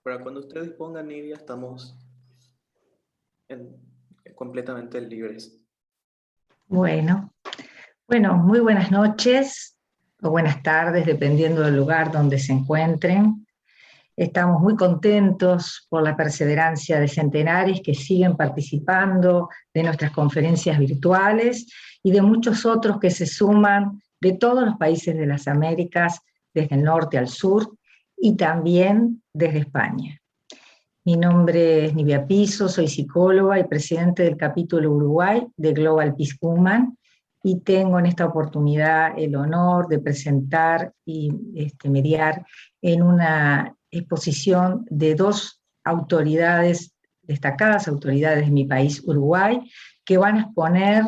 Para cuando ustedes pongan Nidia, estamos en- completamente libres. Bueno, muy buenas noches o buenas tardes, dependiendo del lugar donde se encuentren. Estamos muy contentos por la perseverancia de centenares que siguen participando de nuestras conferencias virtuales y de muchos otros que se suman de todos los países de las Américas, desde el norte al sur y también desde España. Mi nombre es Nivia Piso, soy psicóloga y presidente del capítulo Uruguay de Global Peace Woman, y tengo en esta oportunidad el honor de presentar y mediar en una exposición de dos autoridades, destacadas autoridades de mi país, Uruguay, que van a exponer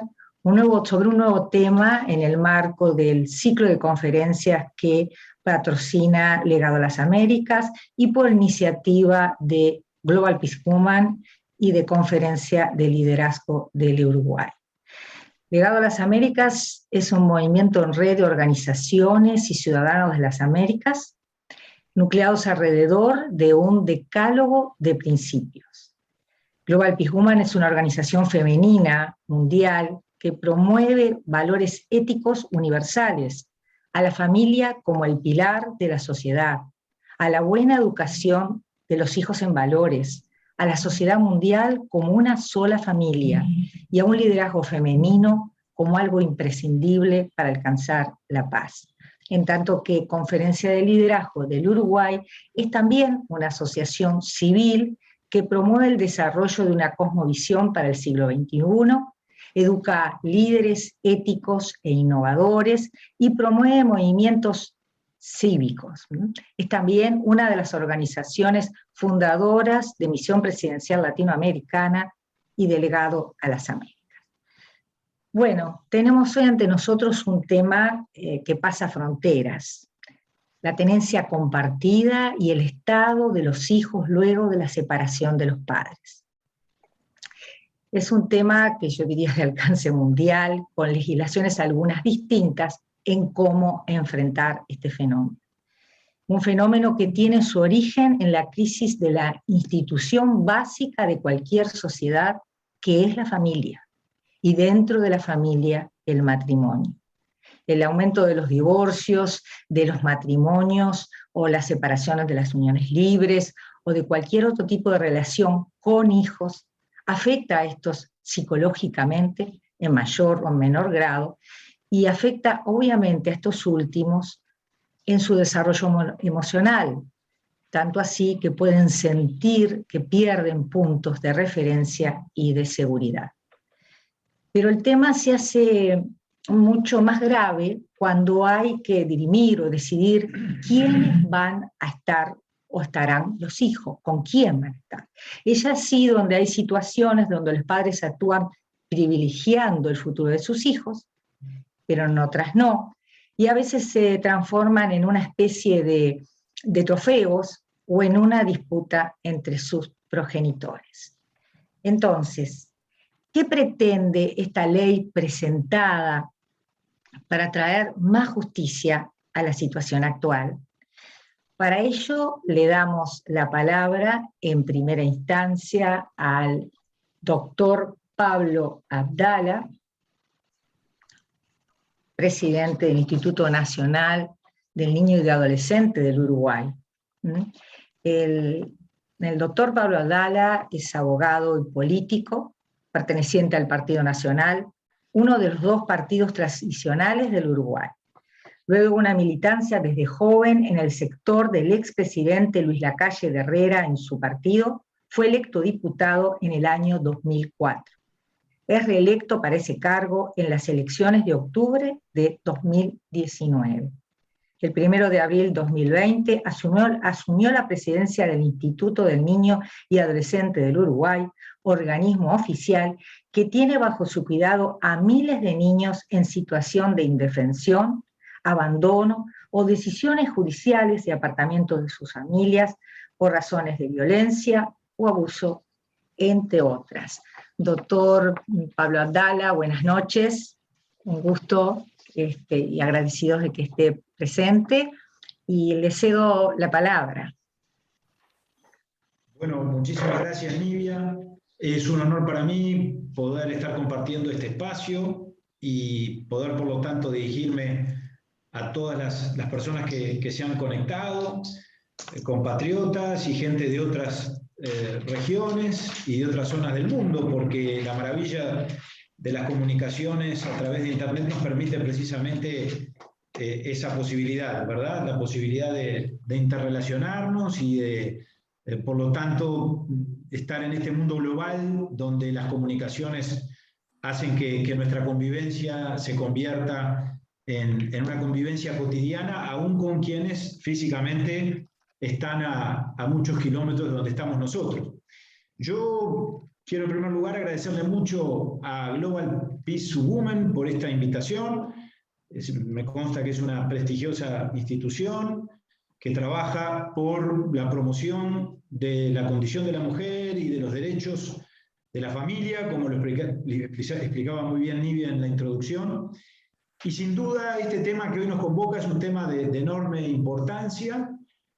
sobre un nuevo tema en el marco del ciclo de conferencias que patrocina Legado a las Américas y por iniciativa de Global Peace Woman y de Conferencia de Liderazgo del Uruguay. Legado a las Américas es un movimiento en red de organizaciones y ciudadanos de las Américas, nucleados alrededor de un decálogo de principios. Global Peace Woman es una organización femenina mundial que promueve valores éticos universales, a la familia como el pilar de la sociedad, a la buena educación de los hijos en valores, a la sociedad mundial como una sola familia y a un liderazgo femenino como algo imprescindible para alcanzar la paz. En tanto que Conferencia de Liderazgo del Uruguay es también una asociación civil que promueve el desarrollo de una cosmovisión para el siglo XXI, educa líderes éticos e innovadores y promueve movimientos cívicos. Es también una de las organizaciones fundadoras de Misión Presidencial Latinoamericana y delegado a las Américas. Bueno, tenemos hoy ante nosotros un tema que pasa fronteras, la tenencia compartida y el estado de los hijos luego de la separación de los padres. Es un tema que yo diría de alcance mundial, con legislaciones algunas distintas en cómo enfrentar este fenómeno. Un fenómeno que tiene su origen en la crisis de la institución básica de cualquier sociedad, que es la familia, y dentro de la familia, el matrimonio. El aumento de los divorcios, de los matrimonios o las separaciones de las uniones libres o de cualquier otro tipo de relación con hijos afecta a estos psicológicamente en mayor o menor grado y afecta obviamente a estos últimos en su desarrollo emocional, tanto así que pueden sentir que pierden puntos de referencia y de seguridad. Pero el tema se hace mucho más grave cuando hay que dirimir o decidir quiénes van a estar o estarán los hijos, con quién van a estar. Es así donde hay situaciones donde los padres actúan privilegiando el futuro de sus hijos, pero en otras no, y a veces se transforman en una especie de trofeos o en una disputa entre sus progenitores. Entonces, ¿qué pretende esta ley presentada para traer más justicia a la situación actual? Para ello le damos la palabra en primera instancia al doctor Pablo Abdala, presidente del Instituto Nacional del Niño y del Adolescente del Uruguay. El doctor Pablo Abdala es abogado y político, perteneciente al Partido Nacional, uno de los dos partidos tradicionales del Uruguay. Luego una militancia desde joven en el sector del expresidente Luis Lacalle de Herrera en su partido, fue electo diputado en el año 2004. Es reelecto para ese cargo en las elecciones de octubre de 2019. El 1 de abril de 2020 asumió la presidencia del Instituto del Niño y Adolescente del Uruguay, organismo oficial que tiene bajo su cuidado a miles de niños en situación de indefensión, abandono o decisiones judiciales de apartamiento de sus familias por razones de violencia o abuso, entre otras. Doctor Pablo Abdala, buenas noches, un gusto y agradecidos de que esté presente, y le cedo la palabra. Bueno, muchísimas gracias, Nivia. Es un honor para mí poder estar compartiendo este espacio y poder, por lo tanto, dirigirme a todas las personas que se han conectado, compatriotas y gente de otras regiones y de otras zonas del mundo, porque la maravilla de las comunicaciones a través de Internet nos permite precisamente esa posibilidad, ¿verdad? La posibilidad de interrelacionarnos y de, por lo tanto, estar en este mundo global donde las comunicaciones hacen que nuestra convivencia se convierta en una convivencia cotidiana, aún con quienes físicamente están a muchos kilómetros de donde estamos nosotros. Yo quiero en primer lugar agradecerle mucho a Global Peace Women por esta invitación. Me consta que es una prestigiosa institución que trabaja por la promoción de la condición de la mujer y de los derechos de la familia, como lo explicaba muy bien Nivia en la introducción. Y sin duda este tema que hoy nos convoca es un tema de enorme importancia,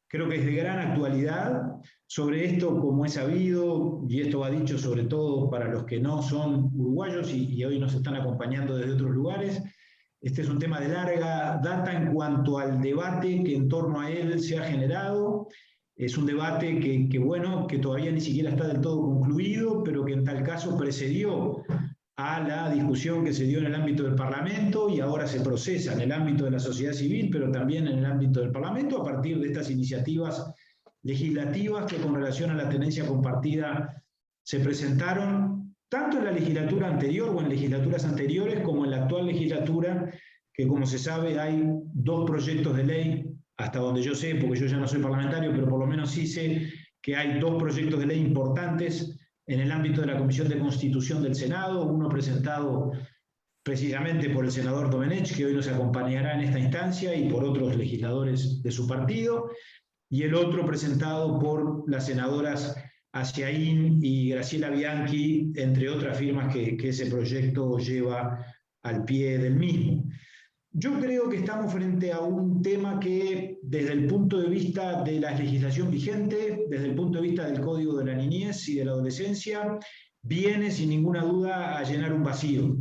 creo que es de gran actualidad. Sobre esto, como es sabido, y esto va dicho sobre todo para los que no son uruguayos y hoy nos están acompañando desde otros lugares, este es un tema de larga data en cuanto al debate que en torno a él se ha generado. Es un debate que todavía ni siquiera está del todo concluido, pero que en tal caso precedió a la discusión que se dio en el ámbito del Parlamento y ahora se procesa en el ámbito de la sociedad civil, pero también en el ámbito del Parlamento, a partir de estas iniciativas legislativas que con relación a la tenencia compartida se presentaron tanto en la legislatura anterior o en legislaturas anteriores como en la actual legislatura, que como se sabe hay 2 proyectos de ley, hasta donde yo sé, porque yo ya no soy parlamentario, pero por lo menos sí sé que hay 2 proyectos de ley importantes en el ámbito de la Comisión de Constitución del Senado, uno presentado precisamente por el senador Domenech, que hoy nos acompañará en esta instancia, y por otros legisladores de su partido, y el otro presentado por las senadoras Asiaín y Graciela Bianchi, entre otras firmas que ese proyecto lleva al pie del mismo. Yo creo que estamos frente a un tema que, desde el punto de vista de la legislación vigente, desde el punto de vista del Código de la Niñez y de la Adolescencia, viene sin ninguna duda a llenar un vacío.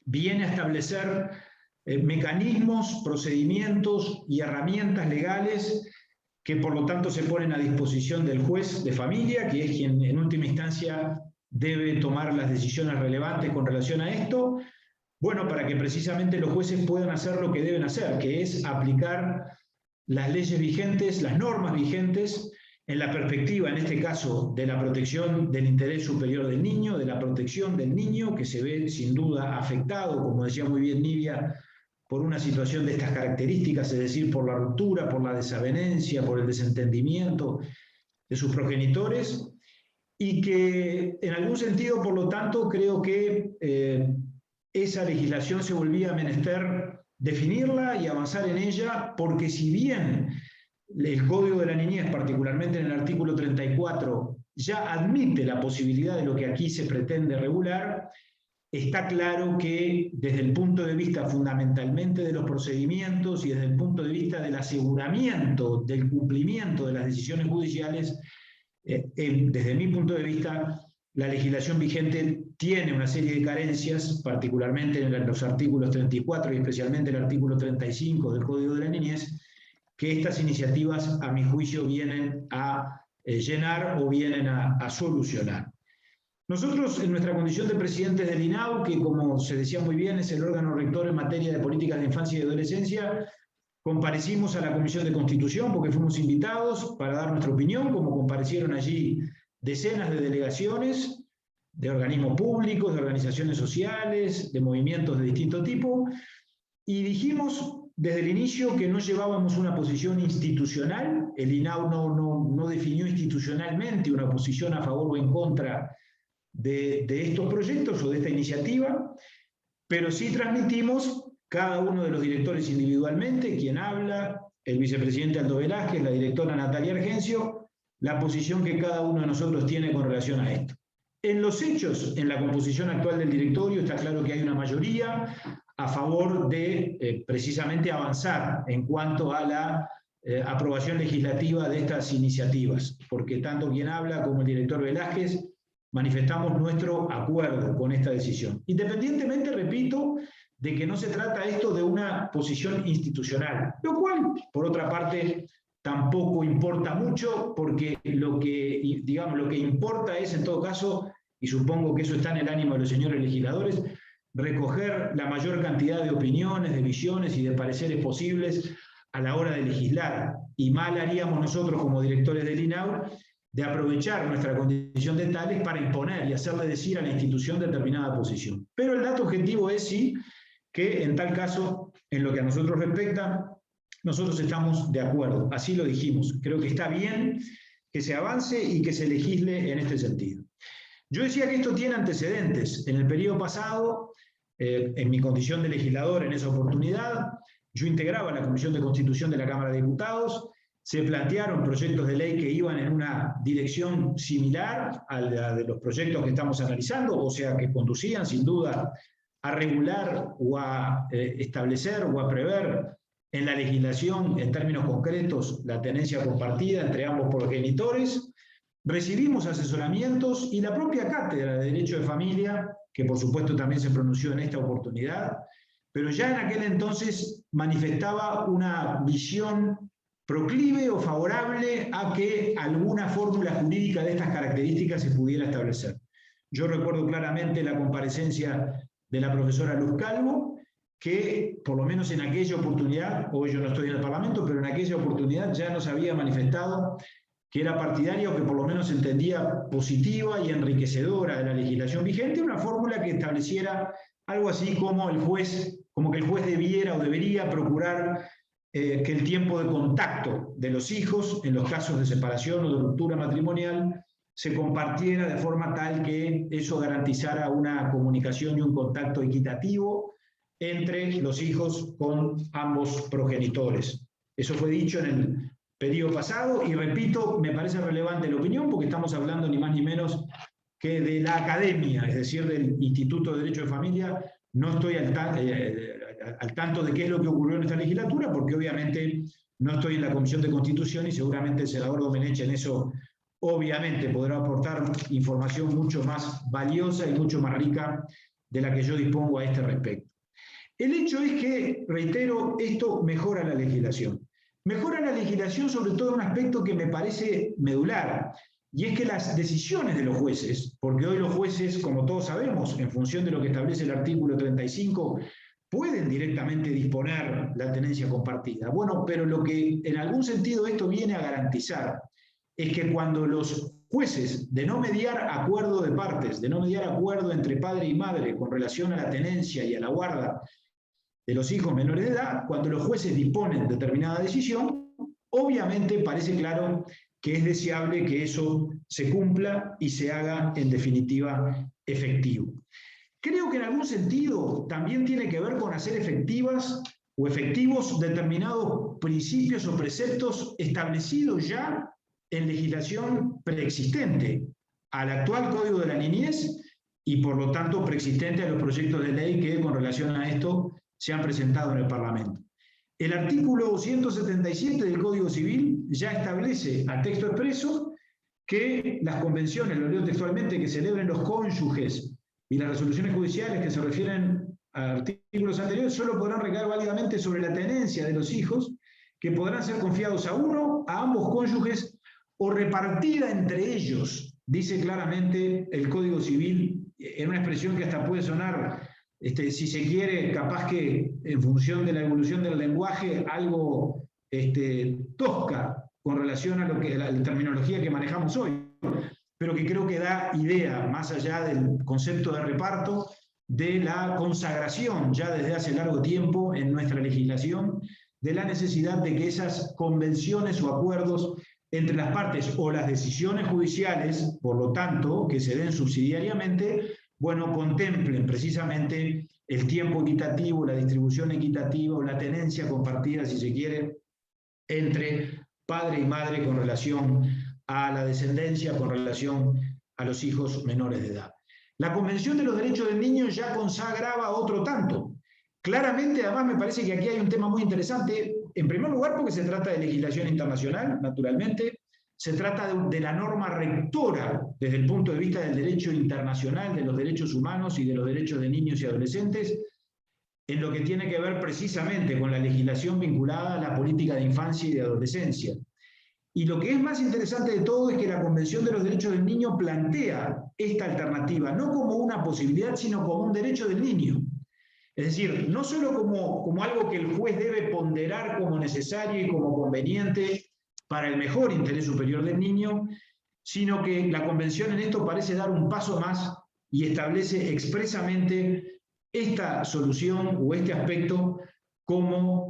Viene a establecer mecanismos, procedimientos y herramientas legales que por lo tanto se ponen a disposición del juez de familia, que es quien en última instancia debe tomar las decisiones relevantes con relación a esto. Bueno, para que precisamente los jueces puedan hacer lo que deben hacer, que es aplicar las leyes vigentes, las normas vigentes, en la perspectiva, en este caso, de la protección del interés superior del niño, de la protección del niño, que se ve sin duda afectado, como decía muy bien Nivia, por una situación de estas características, es decir, por la ruptura, por la desavenencia, por el desentendimiento de sus progenitores, y que en algún sentido, por lo tanto, creo que esa legislación se volvía menester definirla y avanzar en ella, porque si bien el Código de la Niñez, particularmente en el artículo 34, ya admite la posibilidad de lo que aquí se pretende regular, está claro que desde el punto de vista fundamentalmente de los procedimientos y desde el punto de vista del aseguramiento del cumplimiento de las decisiones judiciales, desde mi punto de vista, la legislación vigente tiene una serie de carencias, particularmente en los artículos 34 y especialmente el artículo 35 del Código de la Niñez, que estas iniciativas, a mi juicio, vienen a llenar o vienen a solucionar. Nosotros, en nuestra condición de presidentes del INAU, que como se decía muy bien es el órgano rector en materia de políticas de infancia y adolescencia, comparecimos a la Comisión de Constitución porque fuimos invitados para dar nuestra opinión, como comparecieron allí decenas de delegaciones de organismos públicos, de organizaciones sociales, de movimientos de distinto tipo, y dijimos desde el inicio que no llevábamos una posición institucional. El INAU no definió institucionalmente una posición a favor o en contra de estos proyectos o de esta iniciativa, pero sí transmitimos cada uno de los directores individualmente, quien habla, el vicepresidente Aldo Velázquez, la directora Natalia Argencio, la posición que cada uno de nosotros tiene con relación a esto. En los hechos, en la composición actual del directorio, está claro que hay una mayoría a favor de precisamente avanzar en cuanto a la aprobación legislativa de estas iniciativas, porque tanto quien habla como el director Velázquez manifestamos nuestro acuerdo con esta decisión. Independientemente, repito, de que no se trata esto de una posición institucional, lo cual, por otra parte, tampoco importa mucho, porque lo que importa es, en todo caso, y supongo que eso está en el ánimo de los señores legisladores, recoger la mayor cantidad de opiniones, de visiones y de pareceres posibles a la hora de legislar. Y mal haríamos nosotros como directores del INAU de aprovechar nuestra condición de tales para imponer y hacerle decir a la institución determinada posición. Pero el dato objetivo es sí que en tal caso, en lo que a nosotros respecta, nosotros estamos de acuerdo, así lo dijimos. Creo que está bien que se avance y que se legisle en este sentido. Yo decía que esto tiene antecedentes. En el periodo pasado, en mi condición de legislador en esa oportunidad, yo integraba la Comisión de Constitución de la Cámara de Diputados, se plantearon proyectos de ley que iban en una dirección similar a la de los proyectos que estamos analizando, o sea, que conducían sin duda a regular o a establecer o a prever en la legislación, en términos concretos, la tenencia compartida entre ambos progenitores. Recibimos asesoramientos y la propia Cátedra de Derecho de Familia, que por supuesto también se pronunció en esta oportunidad, pero ya en aquel entonces manifestaba una visión proclive o favorable a que alguna fórmula jurídica de estas características se pudiera establecer. Yo recuerdo claramente la comparecencia de la profesora Luz Calvo, que por lo menos en aquella oportunidad, hoy yo no estoy en el Parlamento, pero en aquella oportunidad ya nos había manifestado que era partidaria o que por lo menos entendía positiva y enriquecedora de la legislación vigente, una fórmula que estableciera algo así como que el juez debiera o debería procurar que el tiempo de contacto de los hijos, en los casos de separación o de ruptura matrimonial, se compartiera de forma tal que eso garantizara una comunicación y un contacto equitativo entre los hijos con ambos progenitores. Eso fue dicho en el periodo pasado y repito, me parece relevante la opinión porque estamos hablando ni más ni menos que de la academia, es decir, del Instituto de Derecho de Familia. No estoy al tanto de qué es lo que ocurrió en esta legislatura porque obviamente no estoy en la Comisión de Constitución y seguramente el senador Domenech en eso obviamente podrá aportar información mucho más valiosa y mucho más rica de la que yo dispongo a este respecto. El hecho es que, reitero, esto mejora la legislación. Mejora la legislación sobre todo en un aspecto que me parece medular, y es que las decisiones de los jueces, porque hoy los jueces, como todos sabemos, en función de lo que establece el artículo 35, pueden directamente disponer la tenencia compartida. Bueno, pero lo que en algún sentido esto viene a garantizar es que cuando los jueces, de no mediar acuerdo de partes, de no mediar acuerdo entre padre y madre con relación a la tenencia y a la guarda de los hijos menores de edad, cuando los jueces disponen determinada decisión, obviamente parece claro que es deseable que eso se cumpla y se haga en definitiva efectivo. Creo que en algún sentido también tiene que ver con hacer efectivas o efectivos determinados principios o preceptos establecidos ya en legislación preexistente al actual Código de la Niñez y por lo tanto preexistente a los proyectos de ley que con relación a esto se han presentado en el Parlamento. El artículo 177 del Código Civil ya establece a texto expreso que las convenciones, lo leo textualmente, que celebren los cónyuges y las resoluciones judiciales que se refieren a artículos anteriores solo podrán recaer válidamente sobre la tenencia de los hijos que podrán ser confiados a uno, a ambos cónyuges o repartida entre ellos, dice claramente el Código Civil, en una expresión que hasta puede sonar, si se quiere, capaz que en función de la evolución del lenguaje, algo tosca con relación a la terminología que manejamos hoy, pero que creo que da idea, más allá del concepto de reparto, de la consagración ya desde hace largo tiempo en nuestra legislación, de la necesidad de que esas convenciones o acuerdos entre las partes o las decisiones judiciales, por lo tanto, que se den subsidiariamente, bueno, contemplen precisamente el tiempo equitativo, la distribución equitativa o la tenencia compartida, si se quiere, entre padre y madre con relación a la descendencia, con relación a los hijos menores de edad. La Convención de los Derechos del Niño ya consagraba otro tanto. Claramente, además, me parece que aquí hay un tema muy interesante, En primer lugar, porque se trata de legislación internacional, naturalmente. Se trata de la norma rectora desde el punto de vista del derecho internacional, de los derechos humanos y de los derechos de niños y adolescentes, en lo que tiene que ver precisamente con la legislación vinculada a la política de infancia y de adolescencia. Y lo que es más interesante de todo es que la Convención de los Derechos del Niño plantea esta alternativa, no como una posibilidad, sino como un derecho del niño. Es decir, no solo como algo que el juez debe ponderar como necesario y como conveniente para el mejor interés superior del niño, sino que la Convención en esto parece dar un paso más y establece expresamente esta solución o este aspecto como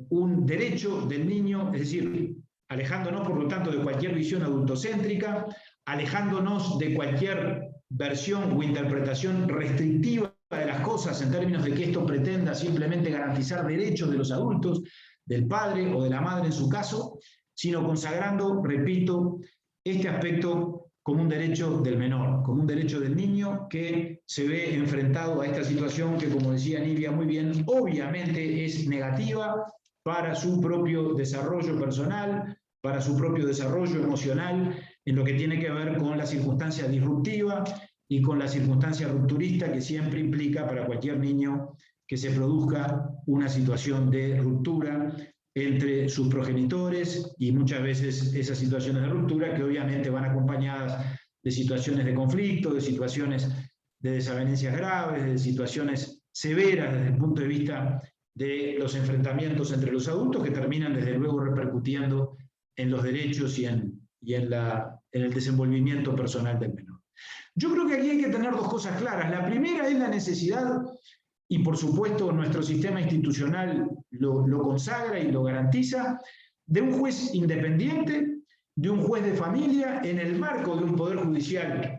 un derecho del niño, es decir, alejándonos por lo tanto de cualquier visión adultocéntrica, alejándonos de cualquier versión o interpretación restrictiva de las cosas en términos de que esto pretenda simplemente garantizar derechos de los adultos, del padre o de la madre en su caso, sino consagrando, repito, este aspecto como un derecho del menor, como un derecho del niño que se ve enfrentado a esta situación que, como decía Nivia muy bien, obviamente es negativa para su propio desarrollo personal, para su propio desarrollo emocional, en lo que tiene que ver con la circunstancia disruptiva y con la circunstancia rupturista que siempre implica para cualquier niño que se produzca una situación de ruptura entre sus progenitores, y muchas veces esas situaciones de ruptura que obviamente van acompañadas de situaciones de conflicto, de situaciones de desavenencias graves, de situaciones severas desde el punto de vista de los enfrentamientos entre los adultos que terminan desde luego repercutiendo en los derechos y en el desenvolvimiento personal del menor. Yo creo que aquí hay que tener dos cosas claras. La primera es la necesidad, y por supuesto nuestro sistema institucional lo consagra y lo garantiza, de un juez independiente, de un juez de familia en el marco de un poder judicial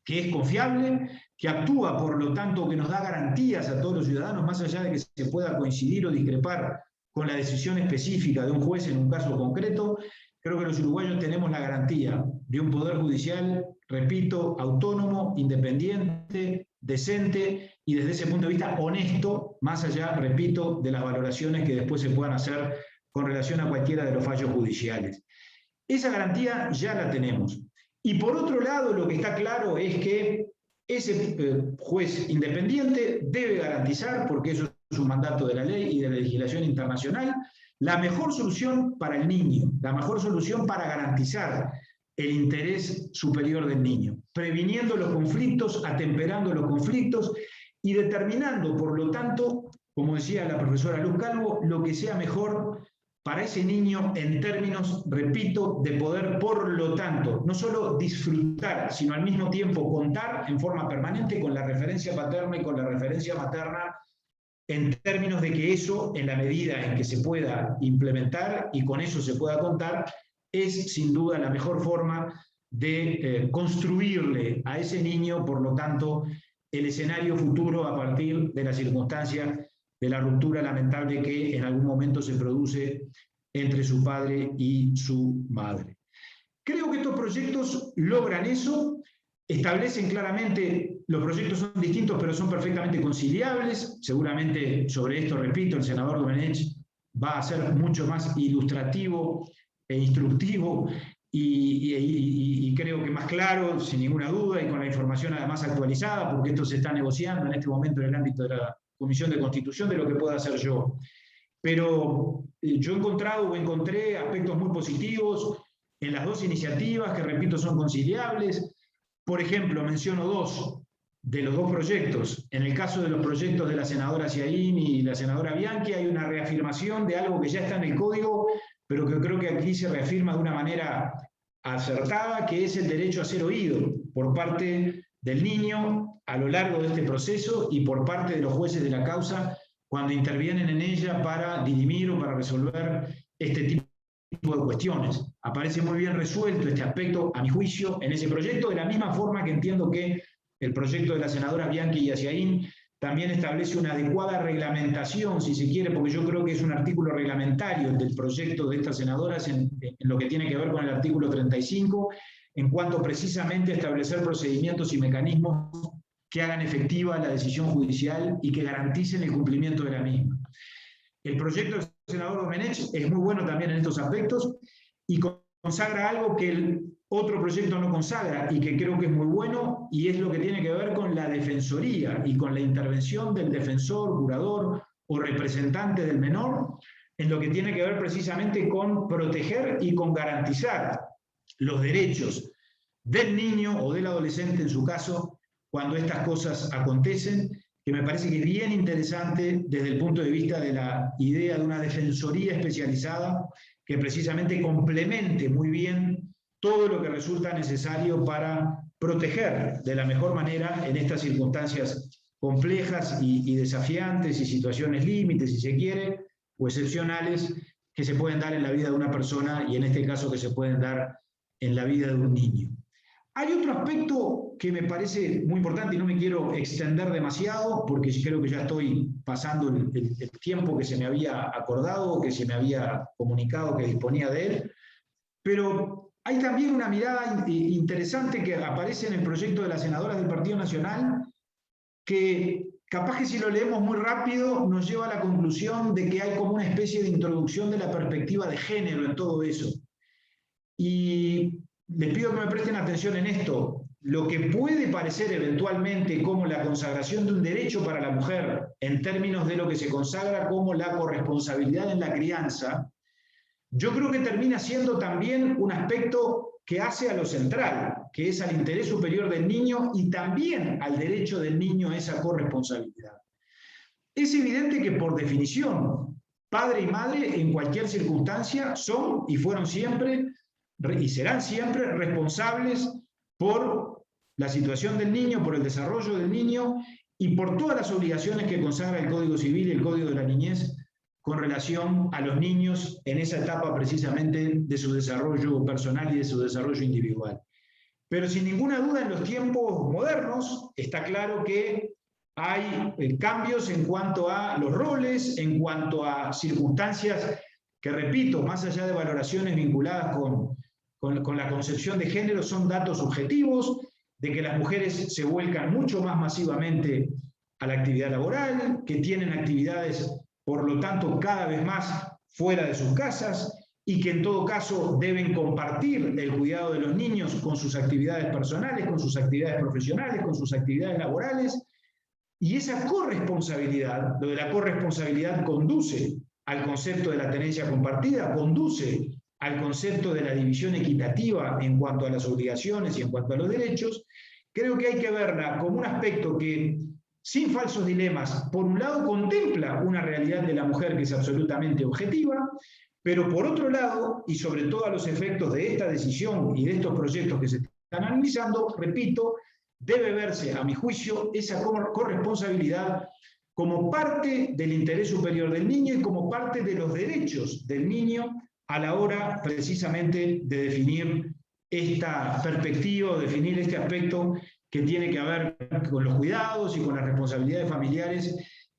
que es confiable, que actúa, por lo tanto, que nos da garantías a todos los ciudadanos, más allá de que se pueda coincidir o discrepar con la decisión específica de un juez en un caso concreto. Creo que los uruguayos tenemos la garantía de un poder judicial, repito, autónomo, independiente, decente y desde ese punto de vista honesto, más allá, repito, de las valoraciones que después se puedan hacer con relación a cualquiera de los fallos judiciales. Esa garantía ya la tenemos. Y por otro lado, lo que está claro es que ese juez independiente debe garantizar, porque eso es un mandato de la ley y de la legislación internacional, la mejor solución para el niño, la mejor solución para garantizar el interés superior del niño, previniendo los conflictos, atemperando los conflictos y determinando, por lo tanto, como decía la profesora Luz Calvo, lo que sea mejor para ese niño en términos, repito, de poder, por lo tanto, no solo disfrutar, sino al mismo tiempo contar en forma permanente con la referencia paterna y con la referencia materna, en términos de que eso, en la medida en que se pueda implementar y con eso se pueda contar, es sin duda la mejor forma de construirle a ese niño, por lo tanto, el escenario futuro a partir de la circunstancia de la ruptura lamentable que en algún momento se produce entre su padre y su madre. Creo que estos proyectos logran eso, establecen claramente, los proyectos son distintos pero son perfectamente conciliables. Seguramente sobre esto, repito, el senador Domenech va a ser mucho más ilustrativo e instructivo y creo que más claro, sin ninguna duda, y con la información además actualizada, porque esto se está negociando en este momento en el ámbito de la Comisión de Constitución, de lo que pueda hacer yo. Pero yo encontré aspectos muy positivos en las dos iniciativas, que repito son conciliables. Por ejemplo, menciono dos de los dos proyectos. En el caso de los proyectos de la senadora Ciaín y la senadora Bianchi, hay una reafirmación de algo que ya está en el código, pero que creo que aquí se reafirma de una manera acertada, que es el derecho a ser oído por parte del niño a lo largo de este proceso y por parte de los jueces de la causa cuando intervienen en ella para dirimir o para resolver este tipo de cuestiones. Aparece muy bien resuelto este aspecto, a mi juicio, en ese proyecto, de la misma forma que entiendo que el proyecto de la senadora Bianchi y Asiaín también establece una adecuada reglamentación, si se quiere, porque yo creo que es un artículo reglamentario del proyecto de estas senadoras en lo que tiene que ver con el artículo 35, en cuanto precisamente a establecer procedimientos y mecanismos que hagan efectiva la decisión judicial y que garanticen el cumplimiento de la misma. El proyecto del senador Domenech es muy bueno también en estos aspectos y consagra algo que el otro proyecto no consagra y que creo que es muy bueno, y es lo que tiene que ver con la defensoría y con la intervención del defensor, curador o representante del menor, en lo que tiene que ver precisamente con proteger y con garantizar los derechos del niño o del adolescente en su caso, cuando estas cosas acontecen, que me parece que es bien interesante desde el punto de vista de la idea de una defensoría especializada que precisamente complemente muy bien todo lo que resulta necesario para proteger de la mejor manera en estas circunstancias complejas y desafiantes y situaciones límites, si se quiere, o excepcionales que se pueden dar en la vida de una persona y en este caso que se pueden dar en la vida de un niño. Hay otro aspecto que me parece muy importante y no me quiero extender demasiado porque creo que ya estoy pasando el tiempo que se me había acordado, que se me había comunicado que disponía de él, pero hay también una mirada interesante que aparece en el proyecto de las senadoras del Partido Nacional que capaz que si lo leemos muy rápido nos lleva a la conclusión de que hay como una especie de introducción de la perspectiva de género en todo eso. Y les pido que me presten atención en esto. Lo que puede parecer eventualmente como la consagración de un derecho para la mujer en términos de lo que se consagra como la corresponsabilidad en la crianza, yo creo que termina siendo también un aspecto que hace a lo central, que es al interés superior del niño y también al derecho del niño a esa corresponsabilidad. Es evidente que por definición, padre y madre en cualquier circunstancia son y fueron siempre y serán siempre responsables por la situación del niño, por el desarrollo del niño y por todas las obligaciones que consagra el Código Civil y el Código de la Niñez con relación a los niños en esa etapa precisamente de su desarrollo personal y de su desarrollo individual. Pero sin ninguna duda en los tiempos modernos está claro que hay cambios en cuanto a los roles, en cuanto a circunstancias que, repito, más allá de valoraciones vinculadas con la concepción de género, son datos objetivos de que las mujeres se vuelcan mucho más masivamente a la actividad laboral, que tienen actividades, por lo tanto, cada vez más fuera de sus casas y que en todo caso deben compartir el cuidado de los niños con sus actividades personales, con sus actividades profesionales, con sus actividades laborales. Y esa corresponsabilidad, lo de la corresponsabilidad conduce al concepto de la tenencia compartida, conduce al concepto de la división equitativa en cuanto a las obligaciones y en cuanto a los derechos. Creo que hay que verla como un aspecto que, sin falsos dilemas, por un lado contempla una realidad de la mujer que es absolutamente objetiva, pero por otro lado, y sobre todo a los efectos de esta decisión y de estos proyectos que se están analizando, repito, debe verse, a mi juicio, esa corresponsabilidad como parte del interés superior del niño y como parte de los derechos del niño a la hora precisamente de definir esta perspectiva o definir este aspecto que tiene que ver con los cuidados y con las responsabilidades familiares,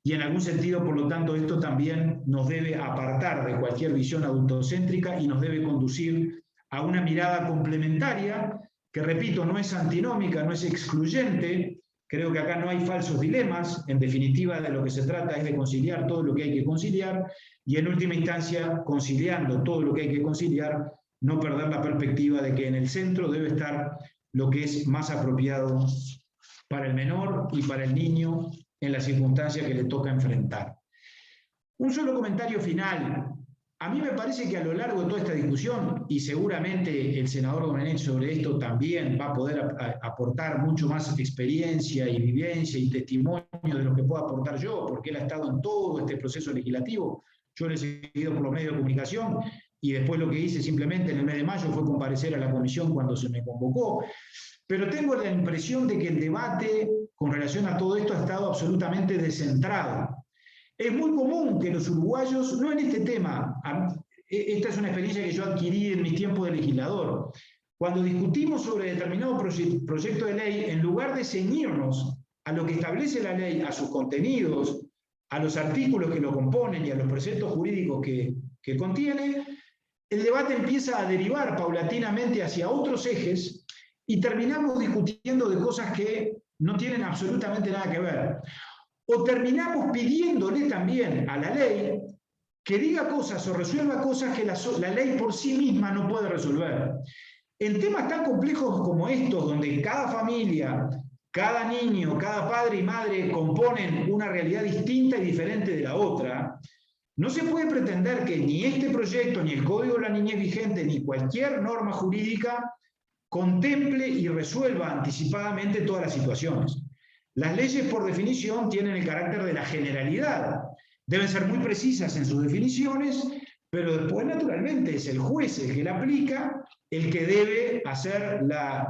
y en algún sentido, por lo tanto, esto también nos debe apartar de cualquier visión adultocéntrica y nos debe conducir a una mirada complementaria que, repito, no es antinómica, no es excluyente. Creo que acá no hay falsos dilemas. En definitiva, de lo que se trata es de conciliar todo lo que hay que conciliar y, en última instancia, conciliando todo lo que hay que conciliar, no perder la perspectiva de que en el centro debe estar lo que es más apropiado para el menor y para el niño en la circunstancia que le toca enfrentar. Un solo comentario final. A mí me parece que a lo largo de toda esta discusión, y seguramente el senador Domenech sobre esto también va a poder aportar mucho más experiencia y vivencia y testimonio de lo que puedo aportar yo, porque él ha estado en todo este proceso legislativo. Yo le he seguido por los medios de comunicación y después lo que hice simplemente en el mes de mayo fue comparecer a la comisión cuando se me convocó. Pero tengo la impresión de que el debate con relación a todo esto ha estado absolutamente descentrado. Es muy común que los uruguayos, no en este tema, esta es una experiencia que yo adquirí en mis tiempos de legislador, cuando discutimos sobre determinado proyecto de ley, en lugar de ceñirnos a lo que establece la ley, a sus contenidos, a los artículos que lo componen y a los preceptos jurídicos que contiene, el debate empieza a derivar paulatinamente hacia otros ejes y terminamos discutiendo de cosas que no tienen absolutamente nada que ver. O terminamos pidiéndole también a la ley que diga cosas o resuelva cosas que la ley por sí misma no puede resolver. En temas tan complejos como estos, donde cada familia, cada niño, cada padre y madre componen una realidad distinta y diferente de la otra, no se puede pretender que ni este proyecto, ni el Código de la Niñez vigente, ni cualquier norma jurídica contemple y resuelva anticipadamente todas las situaciones. Las leyes, por definición, tienen el carácter de la generalidad. Deben ser muy precisas en sus definiciones, pero después, naturalmente, es el juez el que la aplica, el que debe hacer la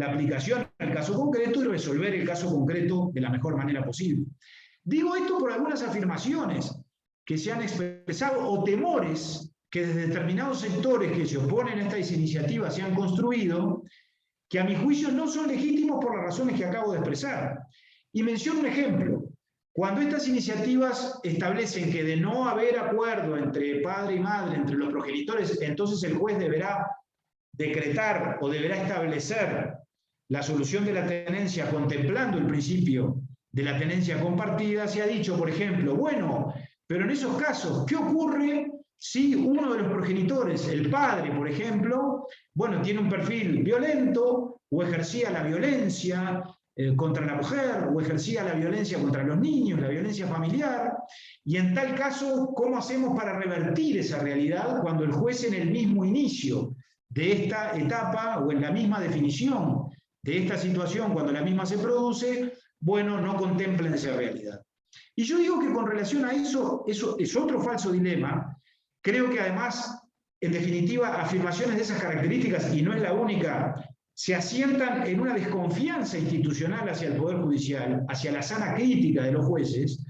aplicación al caso concreto y resolver el caso concreto de la mejor manera posible. Digo esto por algunas afirmaciones que se han expresado o temores que desde determinados sectores que se oponen a estas iniciativas se han construido, que a mi juicio no son legítimos por las razones que acabo de expresar. Y menciono un ejemplo. Cuando estas iniciativas establecen que de no haber acuerdo entre padre y madre, entre los progenitores, entonces el juez deberá decretar o deberá establecer la solución de la tenencia contemplando el principio de la tenencia compartida, se ha dicho, por ejemplo, bueno, pero en esos casos, ¿qué ocurre si uno de los progenitores, el padre, por ejemplo, bueno, tiene un perfil violento o ejercía la violencia contra la mujer o ejercía la violencia contra los niños, la violencia familiar? Y en tal caso, ¿cómo hacemos para revertir esa realidad cuando el juez en el mismo inicio de esta etapa o en la misma definición de esta situación, cuando la misma se produce, bueno, no contemplen esa realidad? Y yo digo que con relación a eso es otro falso dilema. Creo que además, en definitiva, afirmaciones de esas características, y no es la única, se asientan en una desconfianza institucional hacia el Poder Judicial, hacia la sana crítica de los jueces,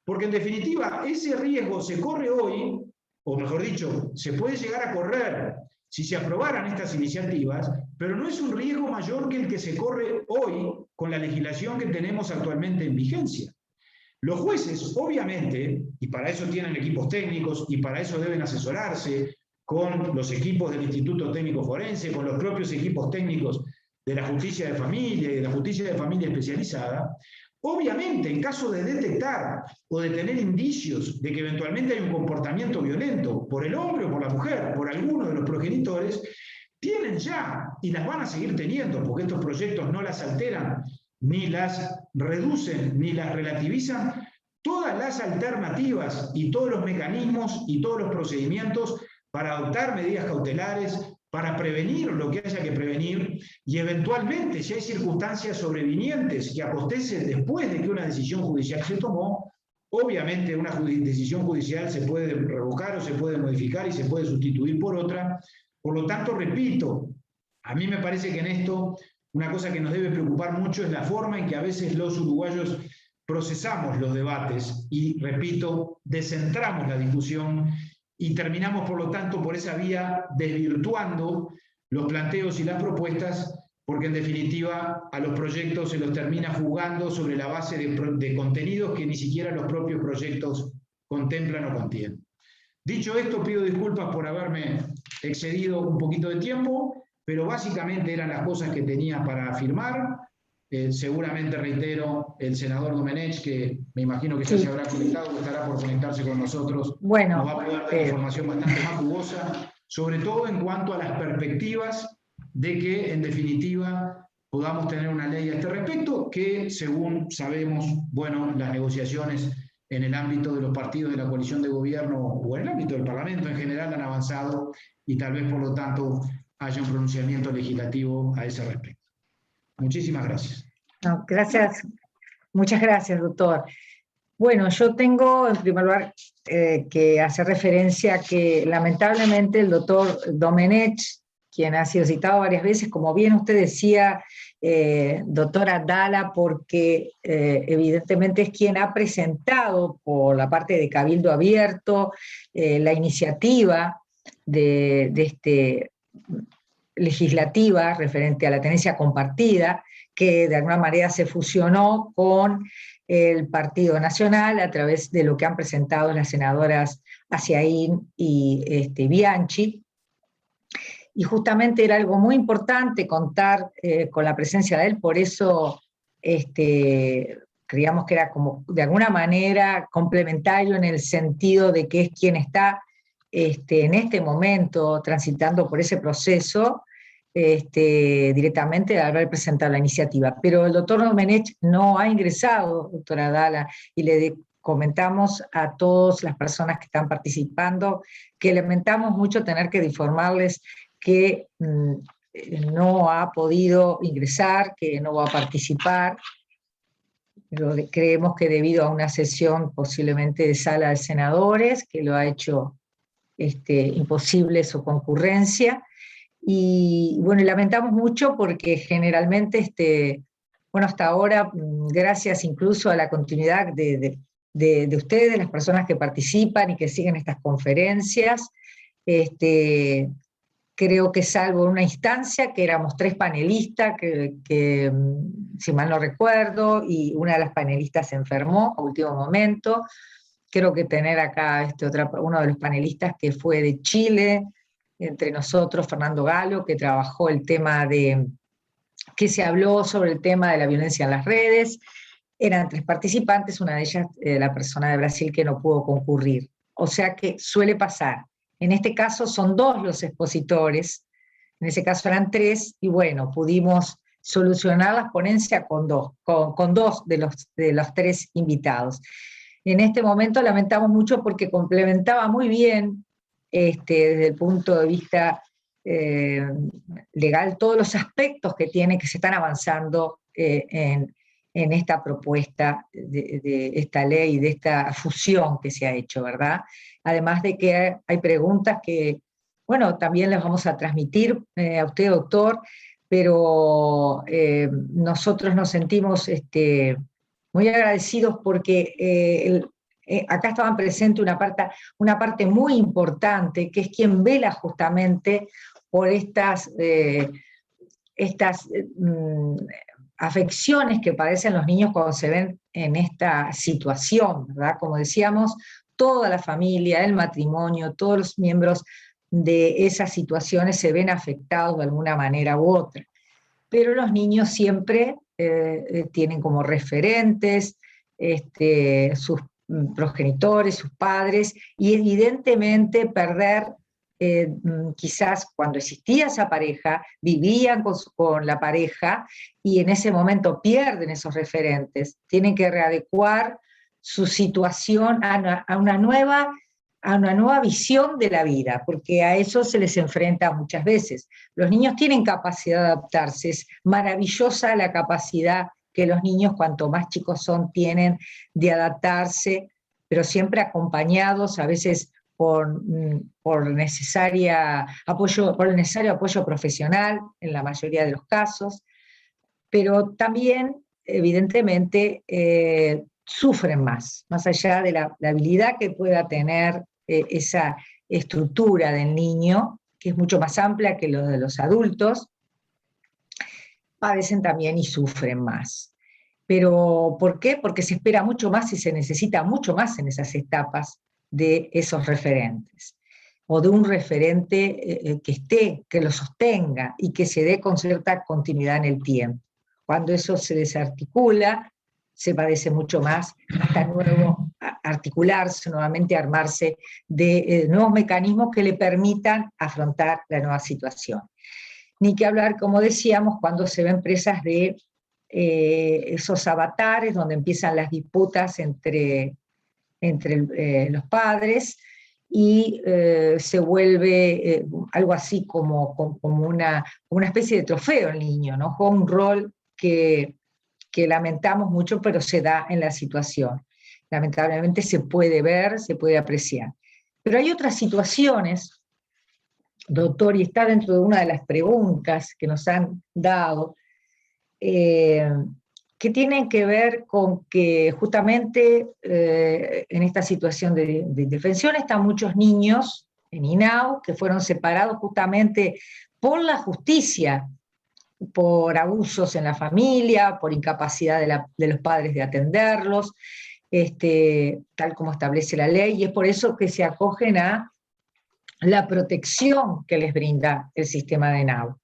porque en definitiva ese riesgo se corre hoy, o mejor dicho, se puede llegar a correr si se aprobaran estas iniciativas, pero no es un riesgo mayor que el que se corre hoy con la legislación que tenemos actualmente en vigencia. Los jueces, obviamente, y para eso tienen equipos técnicos, y para eso deben asesorarse con los equipos del Instituto Técnico Forense, con los propios equipos técnicos de la justicia de familia y de la justicia de familia especializada, obviamente, en caso de detectar o de tener indicios de que eventualmente hay un comportamiento violento por el hombre o por la mujer, por alguno de los progenitores, tienen ya, y las van a seguir teniendo, porque estos proyectos no las alteran, ni las reducen, ni las relativizan, todas las alternativas y todos los mecanismos y todos los procedimientos para adoptar medidas cautelares, para prevenir lo que haya que prevenir, y eventualmente, si hay circunstancias sobrevinientes que acontecen después de que una decisión judicial se tomó, obviamente una decisión judicial se puede revocar o se puede modificar y se puede sustituir por otra. Por lo tanto, repito, a mí me parece que en esto una cosa que nos debe preocupar mucho es la forma en que a veces los uruguayos procesamos los debates y, repito, descentramos la discusión y terminamos, por lo tanto, por esa vía desvirtuando los planteos y las propuestas, porque en definitiva a los proyectos se los termina jugando sobre la base de contenidos que ni siquiera los propios proyectos contemplan o contienen. Dicho esto, pido disculpas por haberme excedido un poquito de tiempo, pero básicamente eran las cosas que tenía para afirmar. Seguramente, reitero, el senador Domenech, que me imagino que ya se habrá conectado, que estará por conectarse con nosotros, bueno, nos va a poder dar información bastante más jugosa, sobre todo en cuanto a las perspectivas de que, en definitiva, podamos tener una ley a este respecto, que, según sabemos, bueno, las negociaciones en el ámbito de los partidos de la coalición de gobierno o en el ámbito del Parlamento en general han avanzado y tal vez, por lo tanto, haya un pronunciamiento legislativo a ese respecto. Muchísimas gracias. No, gracias. Muchas gracias, doctor. Bueno, yo tengo en primer lugar que hacer referencia a que lamentablemente el doctor Domenech, quien ha sido citado varias veces, como bien usted decía, doctora Dala, porque evidentemente es quien ha presentado por la parte de Cabildo Abierto la iniciativa de legislativa referente a la tenencia compartida, que de alguna manera se fusionó con el Partido Nacional a través de lo que han presentado las senadoras Aciaín y Bianchi. Y justamente era algo muy importante contar con la presencia de él, por eso creíamos que era como de alguna manera complementario en el sentido de que es quien está en este momento transitando por ese proceso, directamente de haber presentado la iniciativa. Pero el doctor Domenech no ha ingresado, doctora Dala, y le comentamos a todas las personas que están participando que lamentamos mucho tener que informarles que no ha podido ingresar, que no va a participar. Pero creemos que debido a una sesión posiblemente de sala de senadores, que lo ha hecho imposible su concurrencia, y bueno, lamentamos mucho porque generalmente, bueno, hasta ahora, gracias incluso a la continuidad de ustedes, las personas que participan y que siguen estas conferencias, creo que salvo una instancia, que éramos 3 panelistas, que si mal no recuerdo, y una de las panelistas se enfermó a último momento. Creo que tener acá uno de los panelistas que fue de Chile, entre nosotros, Fernando Galo, que trabajó el tema que se habló sobre el tema de la violencia en las redes. Eran 3 participantes, una de ellas la persona de Brasil que no pudo concurrir. O sea que suele pasar. En este caso son 2 los expositores, en ese caso eran 3, y bueno, pudimos solucionar la ponencia con 2 de los 3 invitados. En este momento lamentamos mucho porque complementaba muy bien, desde el punto de vista legal, todos los aspectos que se están avanzando en esta propuesta de esta ley, de esta fusión que se ha hecho, ¿verdad? Además de que hay preguntas que, bueno, también las vamos a transmitir a usted, doctor, pero nosotros nos sentimos muy agradecidos porque acá estaban presentes una parte muy importante, que es quien vela justamente por estas afecciones que padecen los niños cuando se ven en esta situación, ¿verdad? Como decíamos, toda la familia, el matrimonio, todos los miembros de esas situaciones se ven afectados de alguna manera u otra. Pero los niños siempre tienen como referentes sus progenitores, sus padres, y evidentemente perder, quizás cuando existía esa pareja, vivían con la pareja, y en ese momento pierden esos referentes, tienen que readecuar su situación a una nueva visión de la vida, porque a eso se les enfrenta muchas veces. Los niños tienen capacidad de adaptarse, es maravillosa la capacidad que los niños, cuanto más chicos son, tienen de adaptarse, pero siempre acompañados a veces por el necesario apoyo profesional en la mayoría de los casos, pero también, evidentemente, sufren más allá de la habilidad que pueda tener esa estructura del niño, que es mucho más amplia que lo de los adultos, padecen también y sufren más. ¿Pero por qué? Porque se espera mucho más y se necesita mucho más en esas etapas de esos referentes, o de un referente que lo sostenga y que se dé con cierta continuidad en el tiempo. Cuando eso se desarticula, se padece mucho más, hasta articularse, nuevamente armarse de nuevos mecanismos que le permitan afrontar la nueva situación. Ni que hablar, como decíamos, cuando se ven presas de esos avatares, donde empiezan las disputas entre los padres, y se vuelve algo así como una especie de trofeo el niño, ¿no? Juega un rol que lamentamos mucho, pero se da en la situación. Lamentablemente se puede ver, se puede apreciar. Pero hay otras situaciones, doctor, y está dentro de una de las preguntas que nos han dado, que tienen que ver con que justamente en esta situación de indefensión están muchos niños en INAU que fueron separados justamente por la justicia, por abusos en la familia, por incapacidad de los padres de atenderlos, tal como establece la ley, y es por eso que se acogen a la protección que les brinda el sistema de INAU.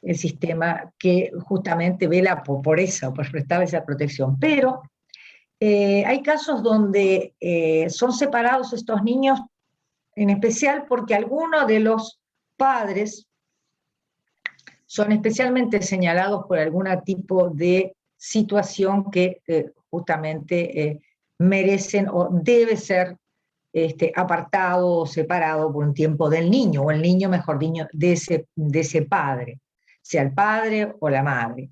El sistema que justamente vela por eso, por prestar esa protección. Pero hay casos donde son separados estos niños, en especial porque algunos de los padres son especialmente señalados por algún tipo de situación que justamente merecen o debe ser apartado o separado por un tiempo del niño, o el niño, mejor dicho, de ese padre, sea el padre o la madre.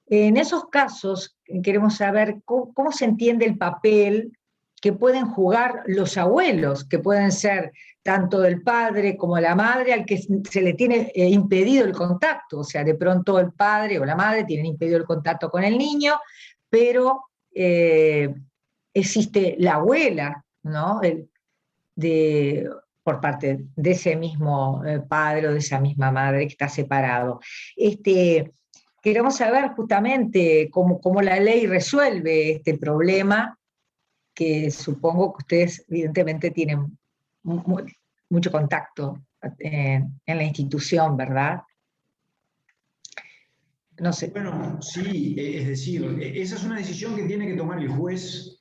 En esos casos queremos saber cómo se entiende el papel que pueden jugar los abuelos, que pueden ser tanto el padre como la madre al que se le tiene impedido el contacto. O sea, de pronto el padre o la madre tienen impedido el contacto con el niño, pero existe la abuela, ¿no? Por parte de ese mismo padre o de esa misma madre que está separado. Queremos saber justamente cómo la ley resuelve este problema, que supongo que ustedes evidentemente tienen mucho contacto en la institución, ¿verdad? No sé. Bueno, sí, es decir, esa es una decisión que tiene que tomar el juez.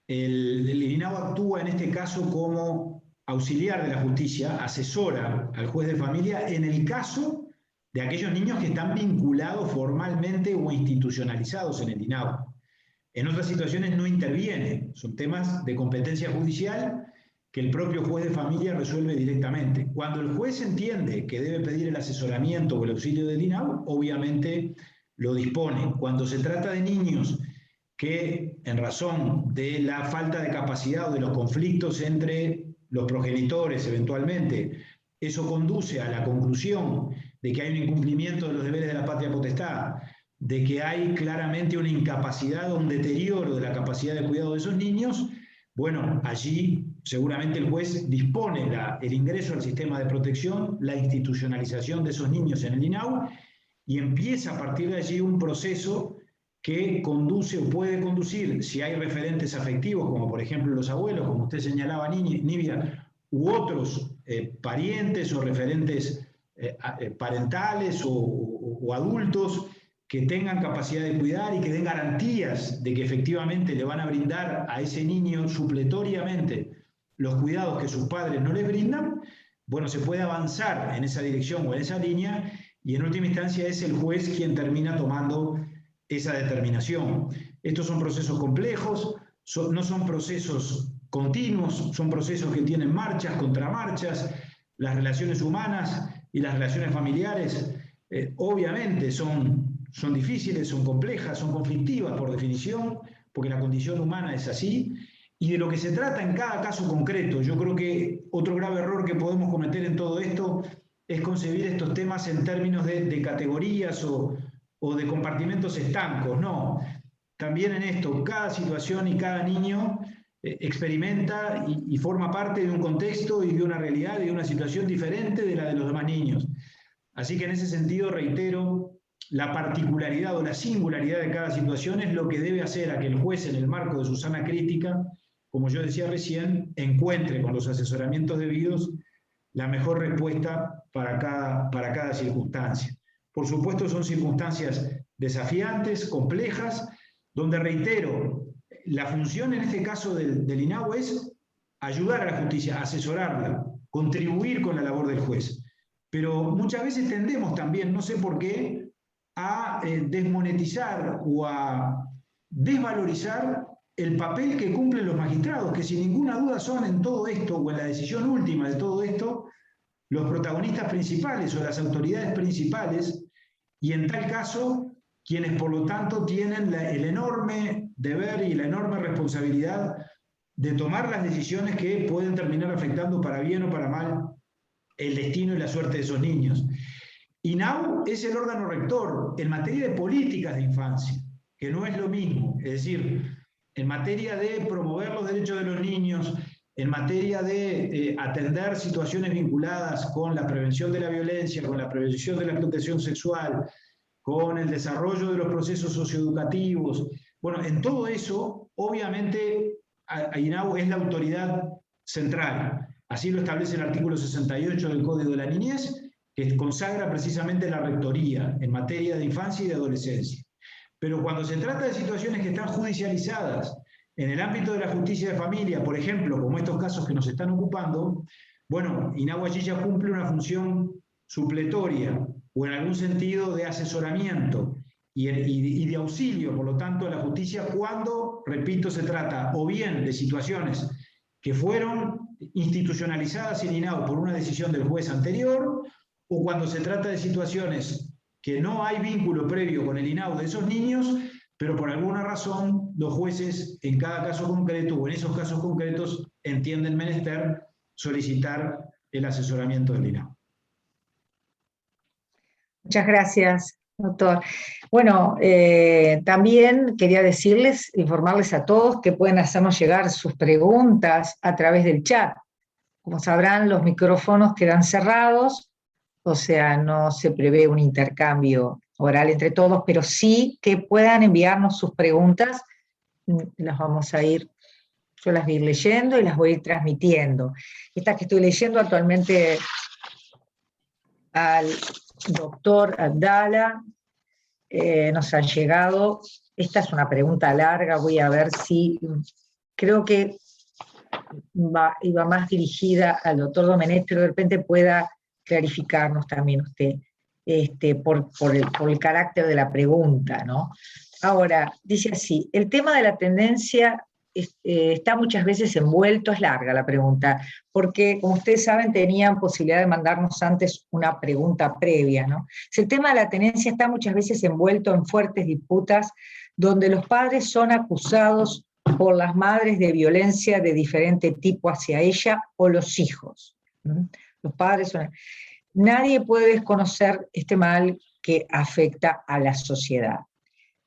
El INAU actúa en este caso como auxiliar de la justicia, asesora al juez de familia en el caso de aquellos niños que están vinculados formalmente o institucionalizados en el INAU. En otras situaciones no interviene, son temas de competencia judicial que el propio juez de familia resuelve directamente. Cuando el juez entiende que debe pedir el asesoramiento o el auxilio del INAU, obviamente lo dispone. Cuando se trata de niños que, en razón de la falta de capacidad o de los conflictos entre los progenitores eventualmente, eso conduce a la conclusión de que hay un incumplimiento de los deberes de la patria potestad, de que hay claramente una incapacidad o un deterioro de la capacidad de cuidado de esos niños, bueno, allí seguramente el juez dispone el ingreso al sistema de protección, la institucionalización de esos niños en el INAU, y empieza a partir de allí un proceso que conduce o puede conducir, si hay referentes afectivos, como por ejemplo los abuelos, como usted señalaba, Nibia, u otros parientes o referentes parentales o adultos que tengan capacidad de cuidar y que den garantías de que efectivamente le van a brindar a ese niño supletoriamente los cuidados que sus padres no les brindan, bueno, se puede avanzar en esa dirección o en esa línea, y en última instancia es el juez quien termina tomando esa determinación. Estos son procesos complejos, no son procesos continuos, son procesos que tienen marchas, contramarchas. Las relaciones humanas y las relaciones familiares obviamente son difíciles, son complejas, son conflictivas por definición, porque la condición humana es así. Y de lo que se trata en cada caso concreto, yo creo que otro grave error que podemos cometer en todo esto es concebir estos temas en términos de categorías o de compartimentos estancos. No, también en esto, cada situación y cada niño experimenta y forma parte de un contexto y de una realidad y de una situación diferente de la de los demás niños. Así que en ese sentido, reitero, la particularidad o la singularidad de cada situación es lo que debe hacer a que el juez, en el marco de su sana crítica, como yo decía recién, encuentre con los asesoramientos debidos la mejor respuesta para cada circunstancia. Por supuesto, son circunstancias desafiantes, complejas, donde, reitero, la función en este caso del INAU es ayudar a la justicia, asesorarla, contribuir con la labor del juez. Pero muchas veces tendemos también, no sé por qué, a desmonetizar o a desvalorizar el papel que cumplen los magistrados, que sin ninguna duda son en todo esto, o en la decisión última de todo esto, los protagonistas principales o las autoridades principales, y en tal caso, quienes por lo tanto tienen el enorme deber y la enorme responsabilidad de tomar las decisiones que pueden terminar afectando para bien o para mal el destino y la suerte de esos niños. INAU es el órgano rector en materia de políticas de infancia, que no es lo mismo, es decir, en materia de promover los derechos de los niños, en materia de atender situaciones vinculadas con la prevención de la violencia, con la prevención de la explotación sexual, con el desarrollo de los procesos socioeducativos. Bueno, en todo eso, obviamente, INAU es la autoridad central. Así lo establece el artículo 68 del Código de la Niñez, que consagra precisamente la rectoría en materia de infancia y de adolescencia. Pero cuando se trata de situaciones que están judicializadas En el ámbito de la justicia de familia, por ejemplo, como estos casos que nos están ocupando, bueno, Inagua Chilla cumple una función supletoria o en algún sentido de asesoramiento y de auxilio, por lo tanto, a la justicia cuando, repito, se trata o bien de situaciones que fueron institucionalizadas en INAU por una decisión del juez anterior, o cuando se trata de situaciones que no hay vínculo previo con el INAU de esos niños, pero por alguna razón los jueces en cada caso concreto o en esos casos concretos entienden menester solicitar el asesoramiento del INAU. Muchas gracias, doctor. Bueno, también quería decirles, informarles a todos que pueden hacernos llegar sus preguntas a través del chat. Como sabrán, los micrófonos quedan cerrados, o sea, no se prevé un intercambio oral entre todos, pero sí que puedan enviarnos sus preguntas, las vamos a ir, yo las voy a ir leyendo y las voy a ir transmitiendo. Estas que estoy leyendo actualmente al doctor Abdala, nos han llegado, esta es una pregunta larga, voy a ver si, creo que iba más dirigida al doctor Domenech, pero de repente pueda clarificarnos también usted, por el carácter de la pregunta, ¿no? Ahora, dice así, el tema de la tendencia está muchas veces envuelto, es larga la pregunta, porque como ustedes saben tenían posibilidad de mandarnos antes una pregunta previa, ¿no? El tema de la tenencia está muchas veces envuelto en fuertes disputas donde los padres son acusados por las madres de violencia de diferente tipo hacia ella o los hijos. Los padres son... Nadie puede desconocer este mal que afecta a la sociedad,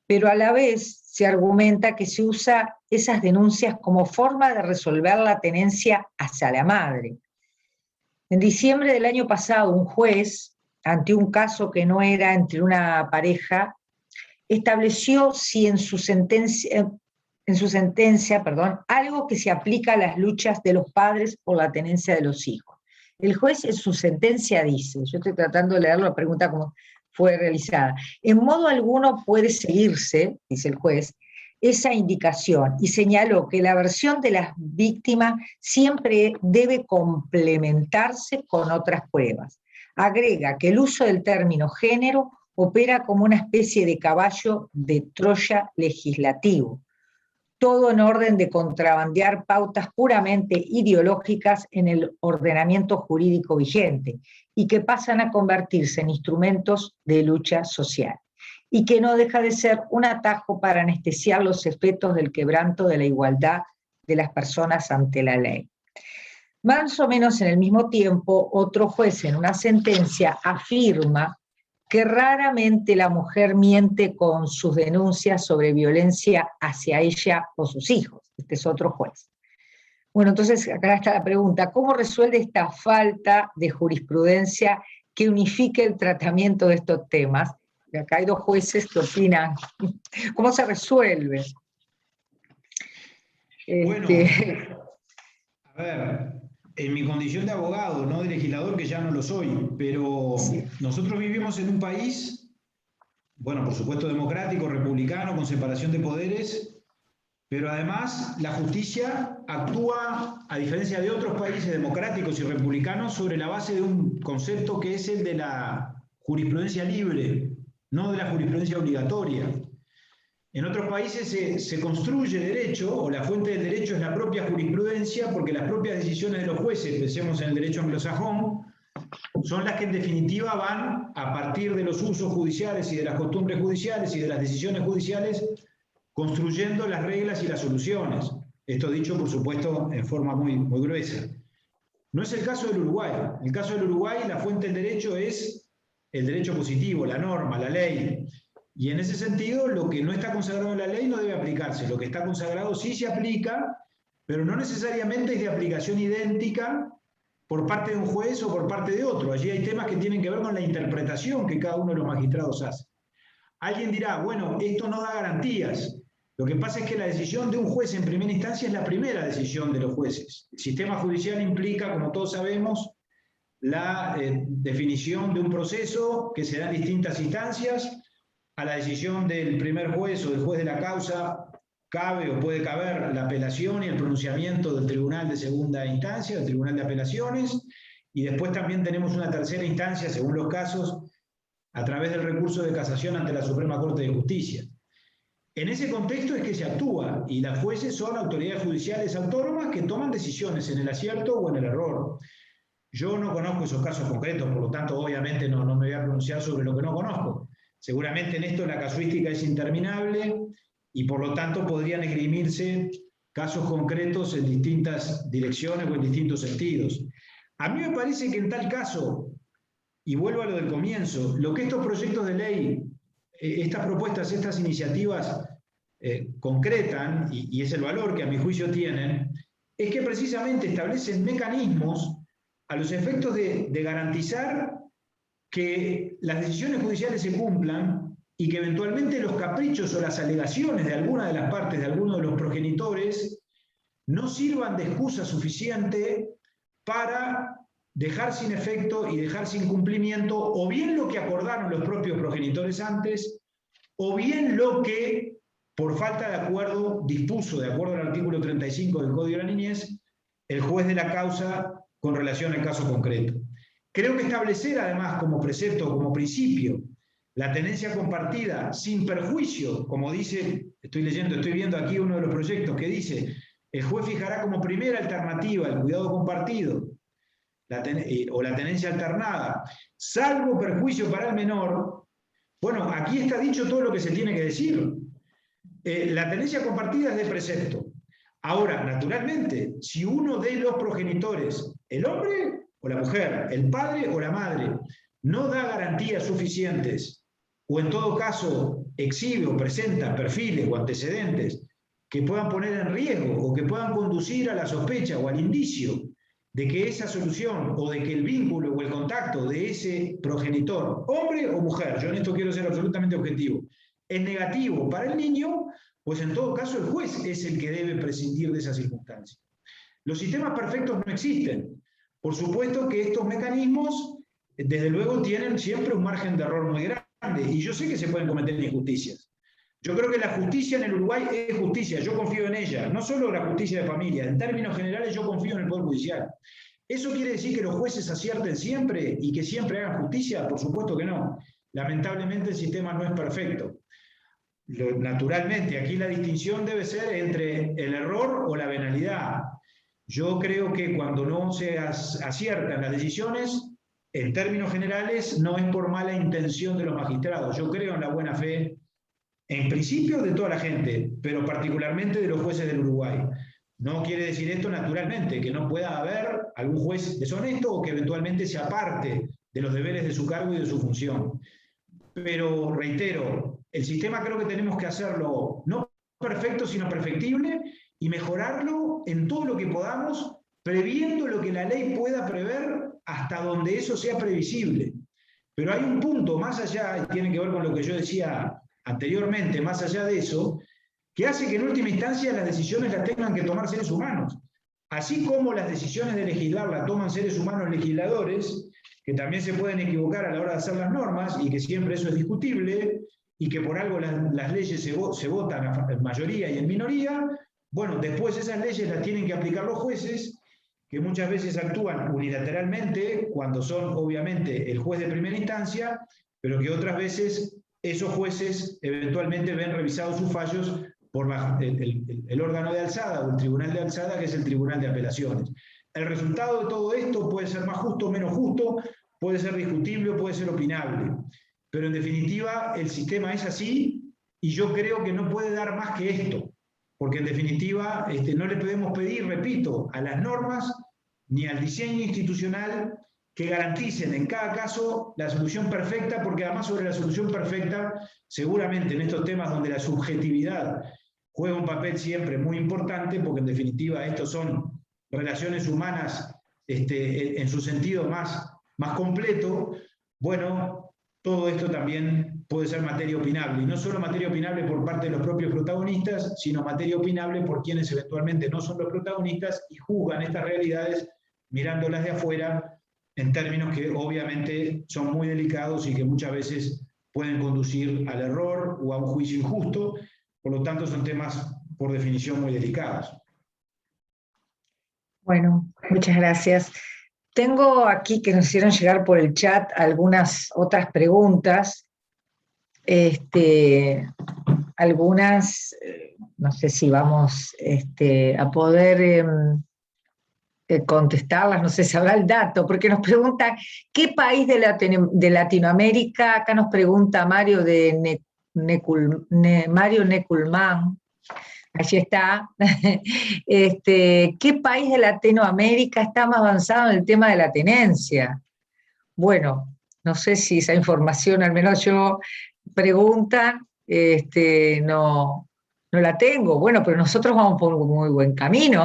pero a la vez se argumenta que se usa esas denuncias como forma de resolver la tenencia hacia la madre. En diciembre del año pasado, un juez, ante un caso que no era entre una pareja, estableció si en su sentencia, algo que se aplica a las luchas de los padres por la tenencia de los hijos. El juez en su sentencia dice, yo estoy tratando de leer la pregunta como fue realizada, en modo alguno puede seguirse, dice el juez, esa indicación y señaló que la versión de las víctimas siempre debe complementarse con otras pruebas. Agrega que el uso del término género opera como una especie de caballo de Troya legislativo, todo en orden de contrabandear pautas puramente ideológicas en el ordenamiento jurídico vigente y que pasan a convertirse en instrumentos de lucha social, y que no deja de ser un atajo para anestesiar los efectos del quebranto de la igualdad de las personas ante la ley. Más o menos en el mismo tiempo, otro juez en una sentencia afirma que raramente la mujer miente con sus denuncias sobre violencia hacia ella o sus hijos. Este es otro juez. Bueno, entonces acá está la pregunta, ¿cómo resuelve esta falta de jurisprudencia que unifique el tratamiento de estos temas? Y acá hay dos jueces que opinan. ¿Cómo se resuelve? Bueno, a ver, en mi condición de abogado, no de legislador, que ya no lo soy, pero sí, nosotros vivimos en un país, bueno, por supuesto democrático, republicano, con separación de poderes, pero además la justicia actúa, a diferencia de otros países democráticos y republicanos, sobre la base de un concepto que es el de la jurisprudencia libre, no de la jurisprudencia obligatoria. En otros países se construye derecho, o la fuente del derecho es la propia jurisprudencia, porque las propias decisiones de los jueces, pensemos en el derecho anglosajón, son las que en definitiva van a partir de los usos judiciales y de las costumbres judiciales y de las decisiones judiciales, construyendo las reglas y las soluciones. Esto dicho, por supuesto, en forma muy gruesa. No es el caso del Uruguay. En el caso del Uruguay, la fuente del derecho es el derecho positivo, la norma, la ley. Y en ese sentido, lo que no está consagrado en la ley no debe aplicarse. Lo que está consagrado sí se aplica, pero no necesariamente es de aplicación idéntica por parte de un juez o por parte de otro. Allí hay temas que tienen que ver con la interpretación que cada uno de los magistrados hace. Alguien dirá, bueno, esto no da garantías. Lo que pasa es que la decisión de un juez en primera instancia es la primera decisión de los jueces. El sistema judicial implica, como todos sabemos, la definición de un proceso que se da en distintas instancias, a la decisión del primer juez o del juez de la causa cabe o puede caber la apelación y el pronunciamiento del Tribunal de Segunda Instancia, del Tribunal de Apelaciones, y después también tenemos una tercera instancia, según los casos, a través del recurso de casación ante la Suprema Corte de Justicia. En ese contexto es que se actúa, y las jueces son autoridades judiciales autónomas que toman decisiones en el acierto o en el error. Yo no conozco esos casos concretos, por lo tanto, obviamente no me voy a pronunciar sobre lo que no conozco. Seguramente en esto la casuística es interminable y por lo tanto podrían esgrimirse casos concretos en distintas direcciones o en distintos sentidos. A mí me parece que en tal caso, y vuelvo a lo del comienzo, lo que estos proyectos de ley, estas propuestas, estas iniciativas concretan, y es el valor que a mi juicio tienen, es que precisamente establecen mecanismos a los efectos de garantizar que las decisiones judiciales se cumplan y que eventualmente los caprichos o las alegaciones de alguna de las partes, de alguno de los progenitores, no sirvan de excusa suficiente para dejar sin efecto y dejar sin cumplimiento o bien lo que acordaron los propios progenitores antes, o bien lo que, por falta de acuerdo, dispuso, de acuerdo al artículo 35 del Código de la Niñez, el juez de la causa con relación al caso concreto. Creo que establecer además como precepto, como principio, la tenencia compartida sin perjuicio, como dice, estoy viendo aquí uno de los proyectos que dice, el juez fijará como primera alternativa el cuidado compartido o la tenencia alternada, salvo perjuicio para el menor. Bueno, aquí está dicho todo lo que se tiene que decir. La tenencia compartida es de precepto. Ahora, naturalmente, si uno de los progenitores, el hombre o la mujer, el padre o la madre, no da garantías suficientes, o en todo caso exhibe o presenta perfiles o antecedentes que puedan poner en riesgo o que puedan conducir a la sospecha o al indicio de que esa solución o de que el vínculo o el contacto de ese progenitor, hombre o mujer, yo en esto quiero ser absolutamente objetivo, es negativo para el niño, pues en todo caso el juez es el que debe prescindir de esa circunstancia. Los sistemas perfectos no existen. Por supuesto que estos mecanismos, desde luego, tienen siempre un margen de error muy grande, y yo sé que se pueden cometer injusticias. Yo creo que la justicia en el Uruguay es justicia, yo confío en ella, no solo la justicia de familia, en términos generales yo confío en el Poder Judicial. ¿Eso quiere decir que los jueces acierten siempre y que siempre hagan justicia? Por supuesto que no. Lamentablemente el sistema no es perfecto. Naturalmente, aquí la distinción debe ser entre el error o la venalidad. Yo creo que cuando no se aciertan las decisiones, en términos generales, no es por mala intención de los magistrados. Yo creo en la buena fe, en principio, de toda la gente, pero particularmente de los jueces del Uruguay. No quiere decir esto, naturalmente, que no pueda haber algún juez deshonesto o que eventualmente se aparte de los deberes de su cargo y de su función. Pero, reitero, el sistema creo que tenemos que hacerlo no perfecto, sino perfectible, y mejorarlo en todo lo que podamos, previendo lo que la ley pueda prever hasta donde eso sea previsible. Pero hay un punto más allá, y tiene que ver con lo que yo decía anteriormente, más allá de eso, que hace que en última instancia las decisiones las tengan que tomar seres humanos. Así como las decisiones de legislar las toman seres humanos legisladores, que también se pueden equivocar a la hora de hacer las normas, y que siempre eso es discutible, y que por algo las leyes se votan en mayoría y en minoría. Bueno, después esas leyes las tienen que aplicar los jueces, que muchas veces actúan unilateralmente, cuando son obviamente el juez de primera instancia, pero que otras veces esos jueces eventualmente ven revisados sus fallos por el órgano de alzada o el tribunal de alzada, que es el Tribunal de Apelaciones. El resultado de todo esto puede ser más justo o menos justo, puede ser discutible o puede ser opinable, pero en definitiva el sistema es así, y yo creo que no puede dar más que esto, porque en definitiva no le podemos pedir, repito, a las normas ni al diseño institucional que garanticen en cada caso la solución perfecta, porque además sobre la solución perfecta, seguramente en estos temas donde la subjetividad juega un papel siempre muy importante, porque en definitiva estos son relaciones humanas en su sentido más completo, bueno, todo esto también puede ser materia opinable, y no solo materia opinable por parte de los propios protagonistas, sino materia opinable por quienes eventualmente no son los protagonistas y juzgan estas realidades mirándolas de afuera, en términos que obviamente son muy delicados y que muchas veces pueden conducir al error o a un juicio injusto. Por lo tanto, son temas por definición muy delicados. Bueno, muchas gracias. Tengo aquí que nos hicieron llegar por el chat algunas otras preguntas. Algunas, no sé si vamos a poder contestarlas, no sé si habrá el dato, porque nos preguntan, ¿qué país de Latinoamérica? Acá nos pregunta Mario de Mario Neculman, allí está. ¿Qué país de Latinoamérica está más avanzado en el tema de la tenencia? Bueno, no sé si esa información, al menos yo, preguntan, no la tengo. Bueno, pero nosotros vamos por un muy buen camino,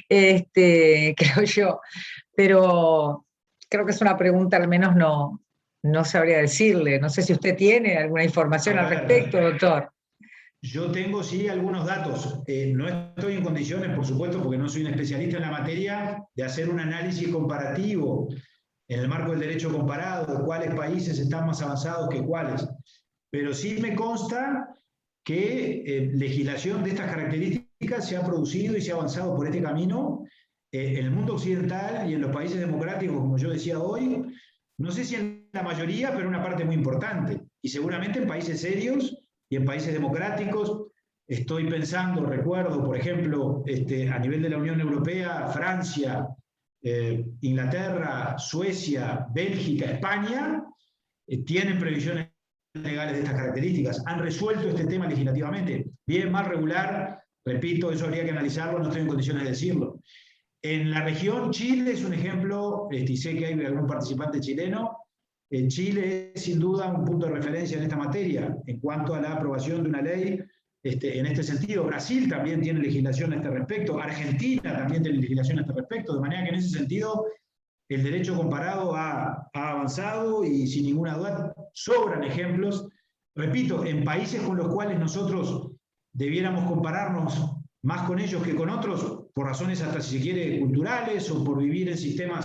creo yo. Pero creo que es una pregunta, al menos no sabría decirle. No sé si usted tiene alguna información al respecto, doctor. Yo tengo, sí, algunos datos. No estoy en condiciones, por supuesto, porque no soy un especialista en la materia, de hacer un análisis comparativo en el marco del derecho comparado, de cuáles países están más avanzados que cuáles. Pero sí me consta que legislación de estas características se ha producido y se ha avanzado por este camino en el mundo occidental y en los países democráticos, como yo decía hoy, no sé si en la mayoría, pero una parte muy importante. Y seguramente en países serios y en países democráticos. Estoy pensando, recuerdo, por ejemplo, a nivel de la Unión Europea, Francia, Inglaterra, Suecia, Bélgica, España, tienen previsiones legales de estas características, han resuelto este tema legislativamente, bien, mal, regular, repito, eso habría que analizarlo, no estoy en condiciones de decirlo. En la región, Chile es un ejemplo, y sé que hay algún participante chileno. Chile es sin duda un punto de referencia en esta materia, en cuanto a la aprobación de una ley en este sentido. Brasil también tiene legislación a este respecto, Argentina también tiene legislación a este respecto, de manera que en ese sentido el derecho comparado ha avanzado y sin ninguna duda sobran ejemplos, repito, en países con los cuales nosotros debiéramos compararnos más con ellos que con otros, por razones hasta si se quiere culturales o por vivir en sistemas,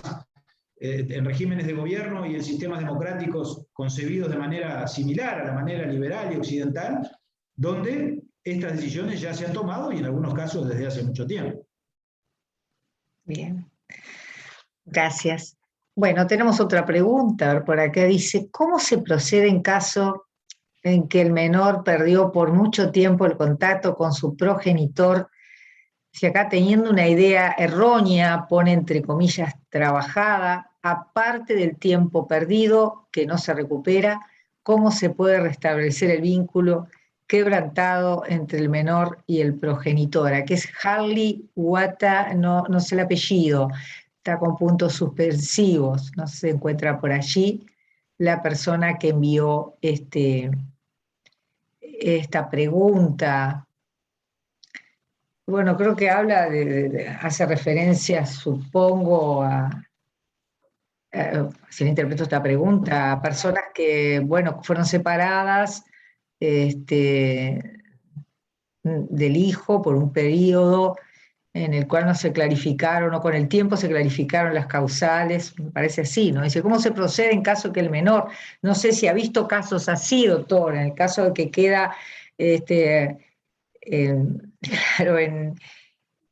en regímenes de gobierno y en sistemas democráticos concebidos de manera similar a la manera liberal y occidental, donde estas decisiones ya se han tomado y en algunos casos desde hace mucho tiempo. Bien, gracias. Bueno, tenemos otra pregunta por acá. Dice, ¿cómo se procede en caso en que el menor perdió por mucho tiempo el contacto con su progenitor? Si acá teniendo una idea errónea, pone entre comillas trabajada, aparte del tiempo perdido que no se recupera, ¿cómo se puede restablecer el vínculo quebrantado entre el menor y el progenitor? Aquí es Harley Wata, no sé el apellido, está con puntos suspensivos, no se encuentra por allí la persona que envió esta pregunta. Bueno, creo que habla hace referencia, supongo, si le interpreto esta pregunta, a personas que, bueno, fueron separadas del hijo por un periodo en el cual no se clarificaron, o con el tiempo se clarificaron las causales, me parece así, ¿no? Dice, ¿cómo se procede en caso que el menor, no sé si ha visto casos así, doctor, en el caso de que queda, claro,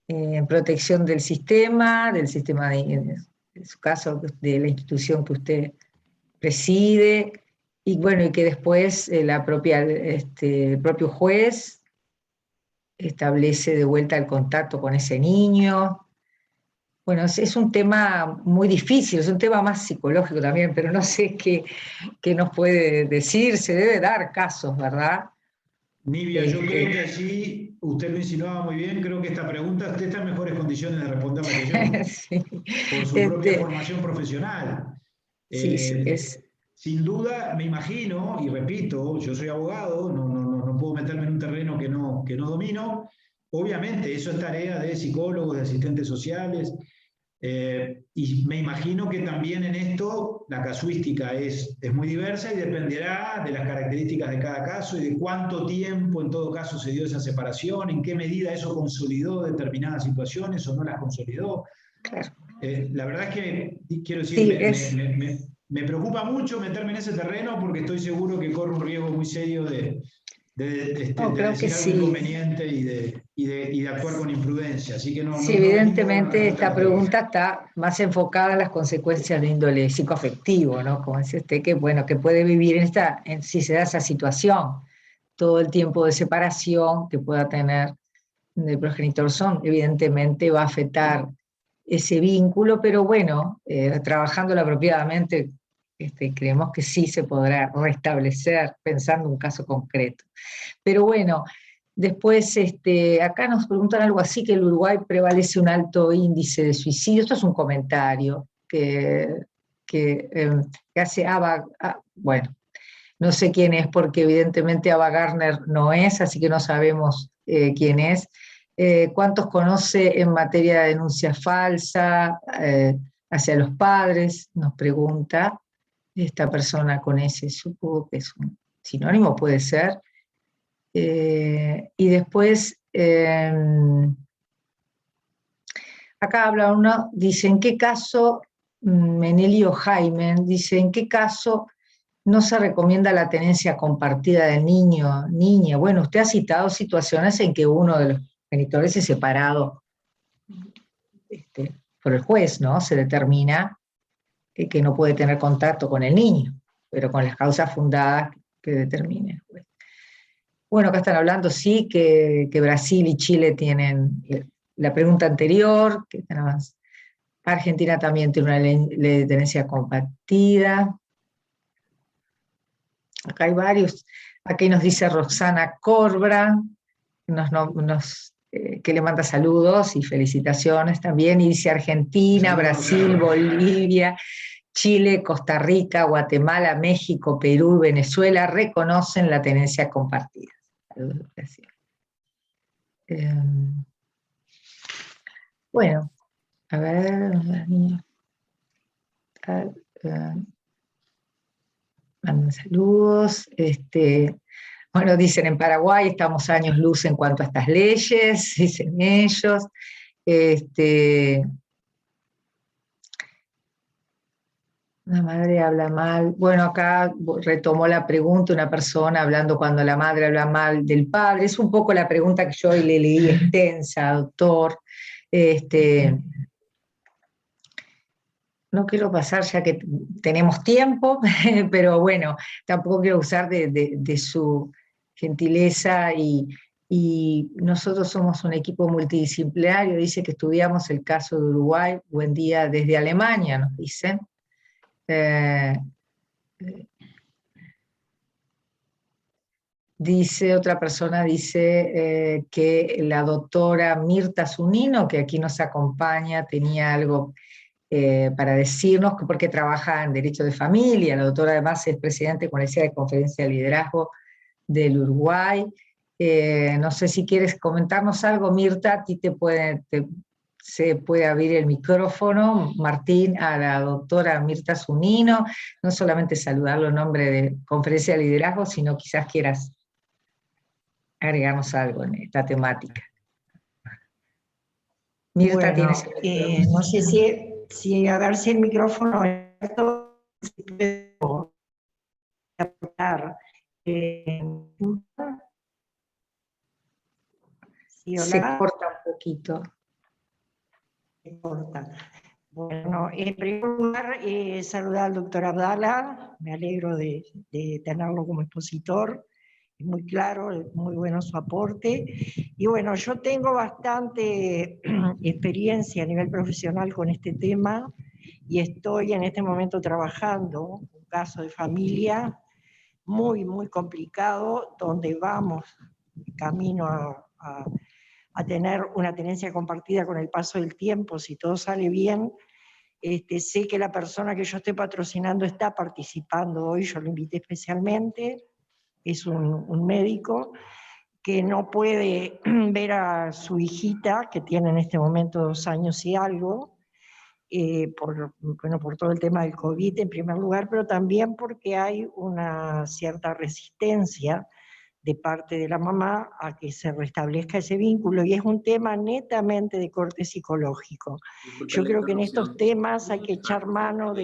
en protección del sistema en su caso, de la institución que usted preside, y bueno, y que después el propio juez establece de vuelta el contacto con ese niño. Bueno, es un tema muy difícil, es un tema más psicológico también, pero no sé qué nos puede decir, se debe dar casos, ¿verdad? Nivia, yo creo que allí, usted lo insinuaba muy bien, creo que esta pregunta usted está en mejores condiciones de responderla que yo, sí. por su propia formación profesional. Sí, es... Sin duda, me imagino, y repito, yo soy abogado, no puedo meterme en un terreno que no domino. Obviamente, eso es tarea de psicólogos, de asistentes sociales, y me imagino que también en esto la casuística es muy diversa y dependerá de las características de cada caso y de cuánto tiempo en todo caso se dio esa separación, en qué medida eso consolidó determinadas situaciones o no las consolidó. Claro. La verdad es que, quiero decir, Sí, me preocupa mucho meterme en ese terreno porque estoy seguro que corre un riesgo muy serio de No, creo que decir algo sí. inconveniente y de actuar con imprudencia. Así que no, Sí, no venimos con una evidentemente respuesta esta pregunta está más enfocada en las consecuencias de índole psicoafectivo, ¿no? Como dice usted, que bueno, que puede vivir si se da esa situación, todo el tiempo de separación que pueda tener del progenitor evidentemente va a afectar ese vínculo, pero bueno, trabajándolo apropiadamente, creemos que sí se podrá restablecer pensando en un caso concreto. Pero bueno, después acá nos preguntan algo así, que en Uruguay prevalece un alto índice de suicidio. Esto es un comentario que hace Ava, bueno, no sé quién es porque evidentemente Ava Gardner no es, así que no sabemos quién es. ¿Cuántos conoce en materia de denuncia falsa hacia los padres? Nos pregunta esta persona con ese, supongo que es un sinónimo, puede ser. Y después, acá habla uno, dice, ¿en qué caso, Menelio Jaime, dice, ¿en qué caso no se recomienda la tenencia compartida del niño, niña? Bueno, usted ha citado situaciones en que uno de los genitores es separado por el juez, ¿no? Se determina que no puede tener contacto con el niño, pero con las causas fundadas que determine el juez. Bueno, acá están hablando, sí, que Brasil y Chile tienen la pregunta anterior, que Argentina también tiene una ley de tenencia compartida. Acá hay varios. Aquí nos dice Roxana Corbra, que le manda saludos y felicitaciones también, y dice Argentina, Saludos, Brasil, Roxana. Bolivia, Chile, Costa Rica, Guatemala, México, Perú, Venezuela reconocen la tenencia compartida. Saludos, gracias. Bueno, a ver, mandan saludos. Bueno, dicen en Paraguay estamos años luz en cuanto a estas leyes, dicen ellos. La madre habla mal. Bueno, acá retomó la pregunta una persona hablando cuando la madre habla mal del padre. Es un poco la pregunta que yo hoy le leí extensa, doctor. No quiero pasar ya que tenemos tiempo, pero bueno, tampoco quiero usar de su gentileza y nosotros somos un equipo multidisciplinario. Dice que estudiamos el caso de Uruguay. Buen día desde Alemania, nos dicen. Dice otra persona, dice que la doctora Mirta Zunino, que aquí nos acompaña, tenía algo para decirnos, porque trabaja en Derecho de Familia. La doctora además es presidente, como decía, de Conferencia de Liderazgo del Uruguay. No sé si quieres comentarnos algo, Mirta, a ti se puede abrir el micrófono, Martín, a la doctora Mirta Zunino, no solamente saludarlo en nombre de Conferencia de Liderazgo, sino quizás quieras agregarnos algo en esta temática. Mirta, bueno, tienes el micrófono. no sé si a ver si el micrófono abierto, si puedo hablar. ¿Sí, Se hola? corta un poquito. Se corta. Bueno, en primer lugar, saludar al doctor Abdala, me alegro de tenerlo como expositor, es muy claro, es muy bueno su aporte, y bueno, yo tengo bastante experiencia a nivel profesional con este tema, y estoy en este momento trabajando un caso de familia muy, muy complicado, donde vamos camino a tener una tenencia compartida con el paso del tiempo, si todo sale bien. Sé que la persona que yo estoy patrocinando está participando hoy, yo lo invité especialmente, es un médico que no puede ver a su hijita, que tiene en este momento 2 años y algo, por todo el tema del COVID en primer lugar, pero también porque hay una cierta resistencia de parte de la mamá a que se restablezca ese vínculo, y es un tema netamente de corte psicológico. Yo creo que en estos temas hay que echar mano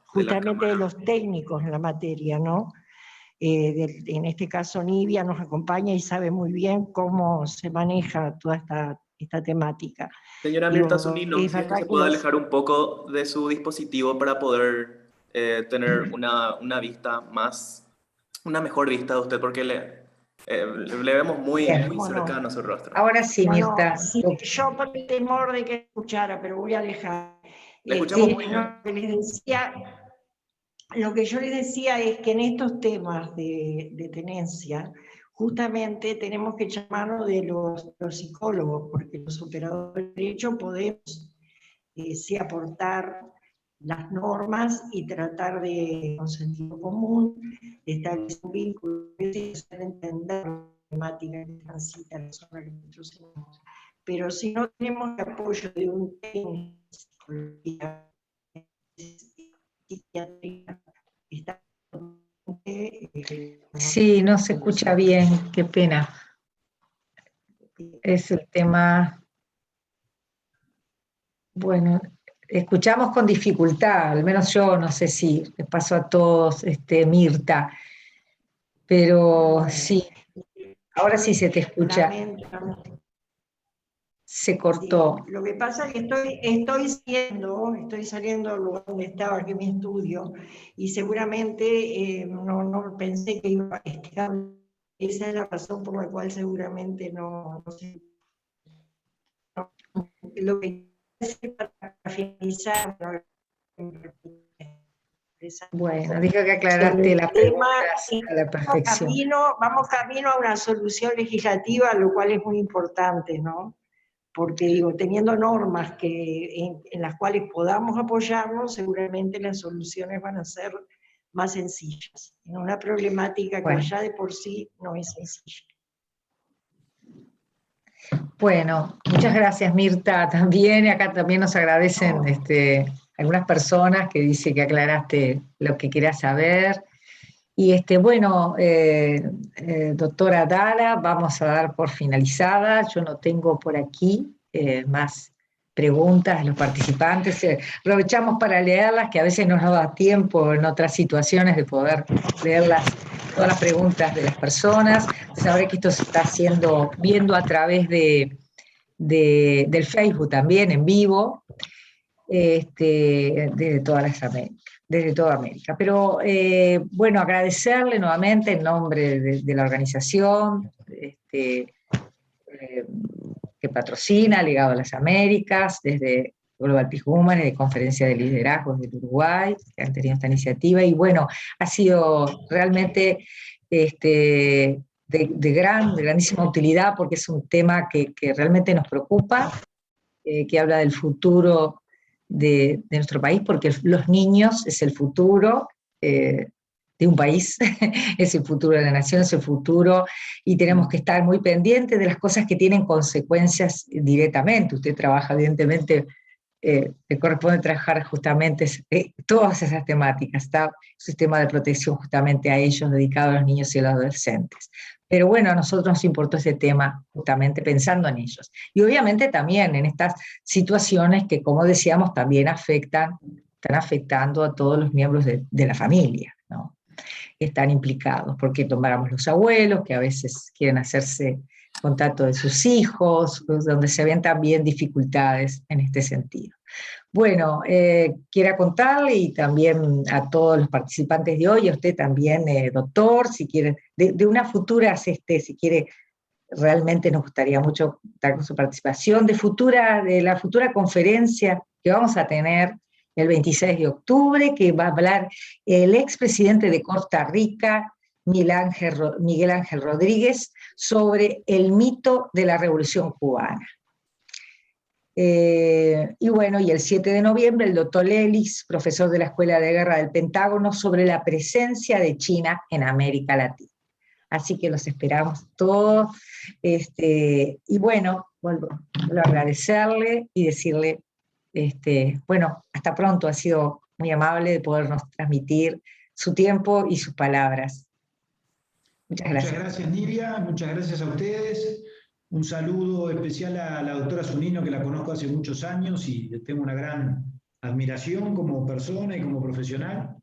justamente de los técnicos en la materia, ¿no? en este caso Nivia nos acompaña y sabe muy bien cómo se maneja toda esta temática. Señora Digo, Mirta Zunino, es si es que verdad se que puede alejar un poco de su dispositivo para poder tener una vista más, una mejor vista de usted, porque le vemos muy, Bien. muy cercano a su rostro. Ahora sí, Mirta. Sí, yo por el temor de que escuchara, pero voy a alejar. Le escuchamos muy No, lo que yo les decía es que en estos temas de tenencia, justamente tenemos que llamarnos de los psicólogos, porque los operadores de derecho podemos sí aportar las normas y tratar de, con sentido común, de establecer un vínculo y hacer entender la temática que transita la zona que nosotros tenemos. Pero si no tenemos el apoyo de un técnico de psiquiatría, está Sí, no se escucha bien, qué pena. Es el tema, bueno, escuchamos con dificultad, al menos yo, no sé si les pasó a todos, Mirta, pero sí, ahora sí se te escucha. Se cortó. Sí, lo que pasa es que estoy saliendo del lugar donde estaba, aquí en mi estudio, y seguramente no pensé que iba a estar. Esa es la razón por la cual seguramente no sé. Lo que para finalizar. Bueno, dijo que aclaraste la pregunta a la perfección. Vamos camino a una solución legislativa, lo cual es muy importante, ¿no? Porque digo, teniendo normas en las cuales podamos apoyarnos, seguramente las soluciones van a ser más sencillas, en una problemática que ya de por sí no es sencilla. Bueno, muchas gracias Mirta también, acá también nos agradecen algunas personas que dicen que aclaraste lo que querías saber. Y bueno, doctora Dala, vamos a dar por finalizada. Yo no tengo por aquí más preguntas de los participantes. Aprovechamos para leerlas, que a veces no nos da tiempo en otras situaciones de poder leerlas, todas las preguntas de las personas. Sabré que esto se está viendo a través del Facebook también, en vivo, desde todas las Américas. Desde toda América. Pero bueno, agradecerle nuevamente en nombre de la organización que patrocina Ligado a las Américas, desde Global Peace Women, de Conferencia de Liderazgos del Uruguay, que han tenido esta iniciativa, y bueno, ha sido realmente de grandísima utilidad, porque es un tema que realmente nos preocupa, que habla del futuro de nuestro país, porque los niños es el futuro de un país, es el futuro de la nación, es el futuro, y tenemos que estar muy pendientes de las cosas que tienen consecuencias directamente. Usted trabaja, evidentemente, le corresponde trabajar justamente todas esas temáticas, está un sistema de protección justamente a ellos, dedicado a los niños y a los adolescentes. Pero bueno, a nosotros nos importó ese tema justamente pensando en ellos. Y obviamente también en estas situaciones que, como decíamos, también están afectando a todos los miembros de la familia, ¿no? Están implicados, porque tomáramos los abuelos, que a veces quieren hacerse contacto de sus hijos, donde se ven también dificultades en este sentido. Bueno, quiero contarle y también a todos los participantes de hoy, a usted también, doctor, si quiere, de una futura, si quiere, realmente nos gustaría mucho estar con su participación, de la futura conferencia que vamos a tener el 26 de octubre, que va a hablar el expresidente de Costa Rica, Miguel Ángel Rodríguez, sobre el mito de la Revolución Cubana. Y bueno, y el 7 de noviembre el doctor Lelis, profesor de la Escuela de Guerra del Pentágono, sobre la presencia de China en América Latina. Así que los esperamos todos. Y bueno, vuelvo a agradecerle y decirle, bueno, hasta pronto, ha sido muy amable de podernos transmitir su tiempo y sus palabras. Muchas gracias. Muchas gracias, Nivia, muchas gracias a ustedes. Un saludo especial a la doctora Zunino, que la conozco hace muchos años y tengo una gran admiración como persona y como profesional.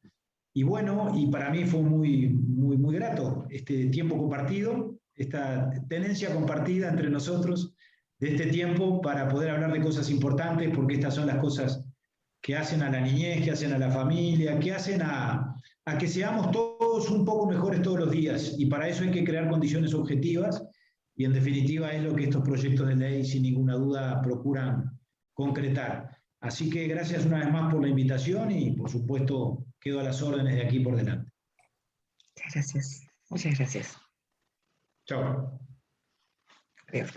Y bueno, y para mí fue muy grato este tiempo compartido, esta tenencia compartida entre nosotros de este tiempo para poder hablar de cosas importantes, porque estas son las cosas que hacen a la niñez, que hacen a la familia, que hacen a que seamos todos un poco mejores todos los días. Y para eso hay que crear condiciones objetivas, y en definitiva es lo que estos proyectos de ley sin ninguna duda procuran concretar. Así que gracias una vez más por la invitación y por supuesto quedo a las órdenes de aquí por delante. Muchas gracias. Muchas gracias. Chao. Adiós.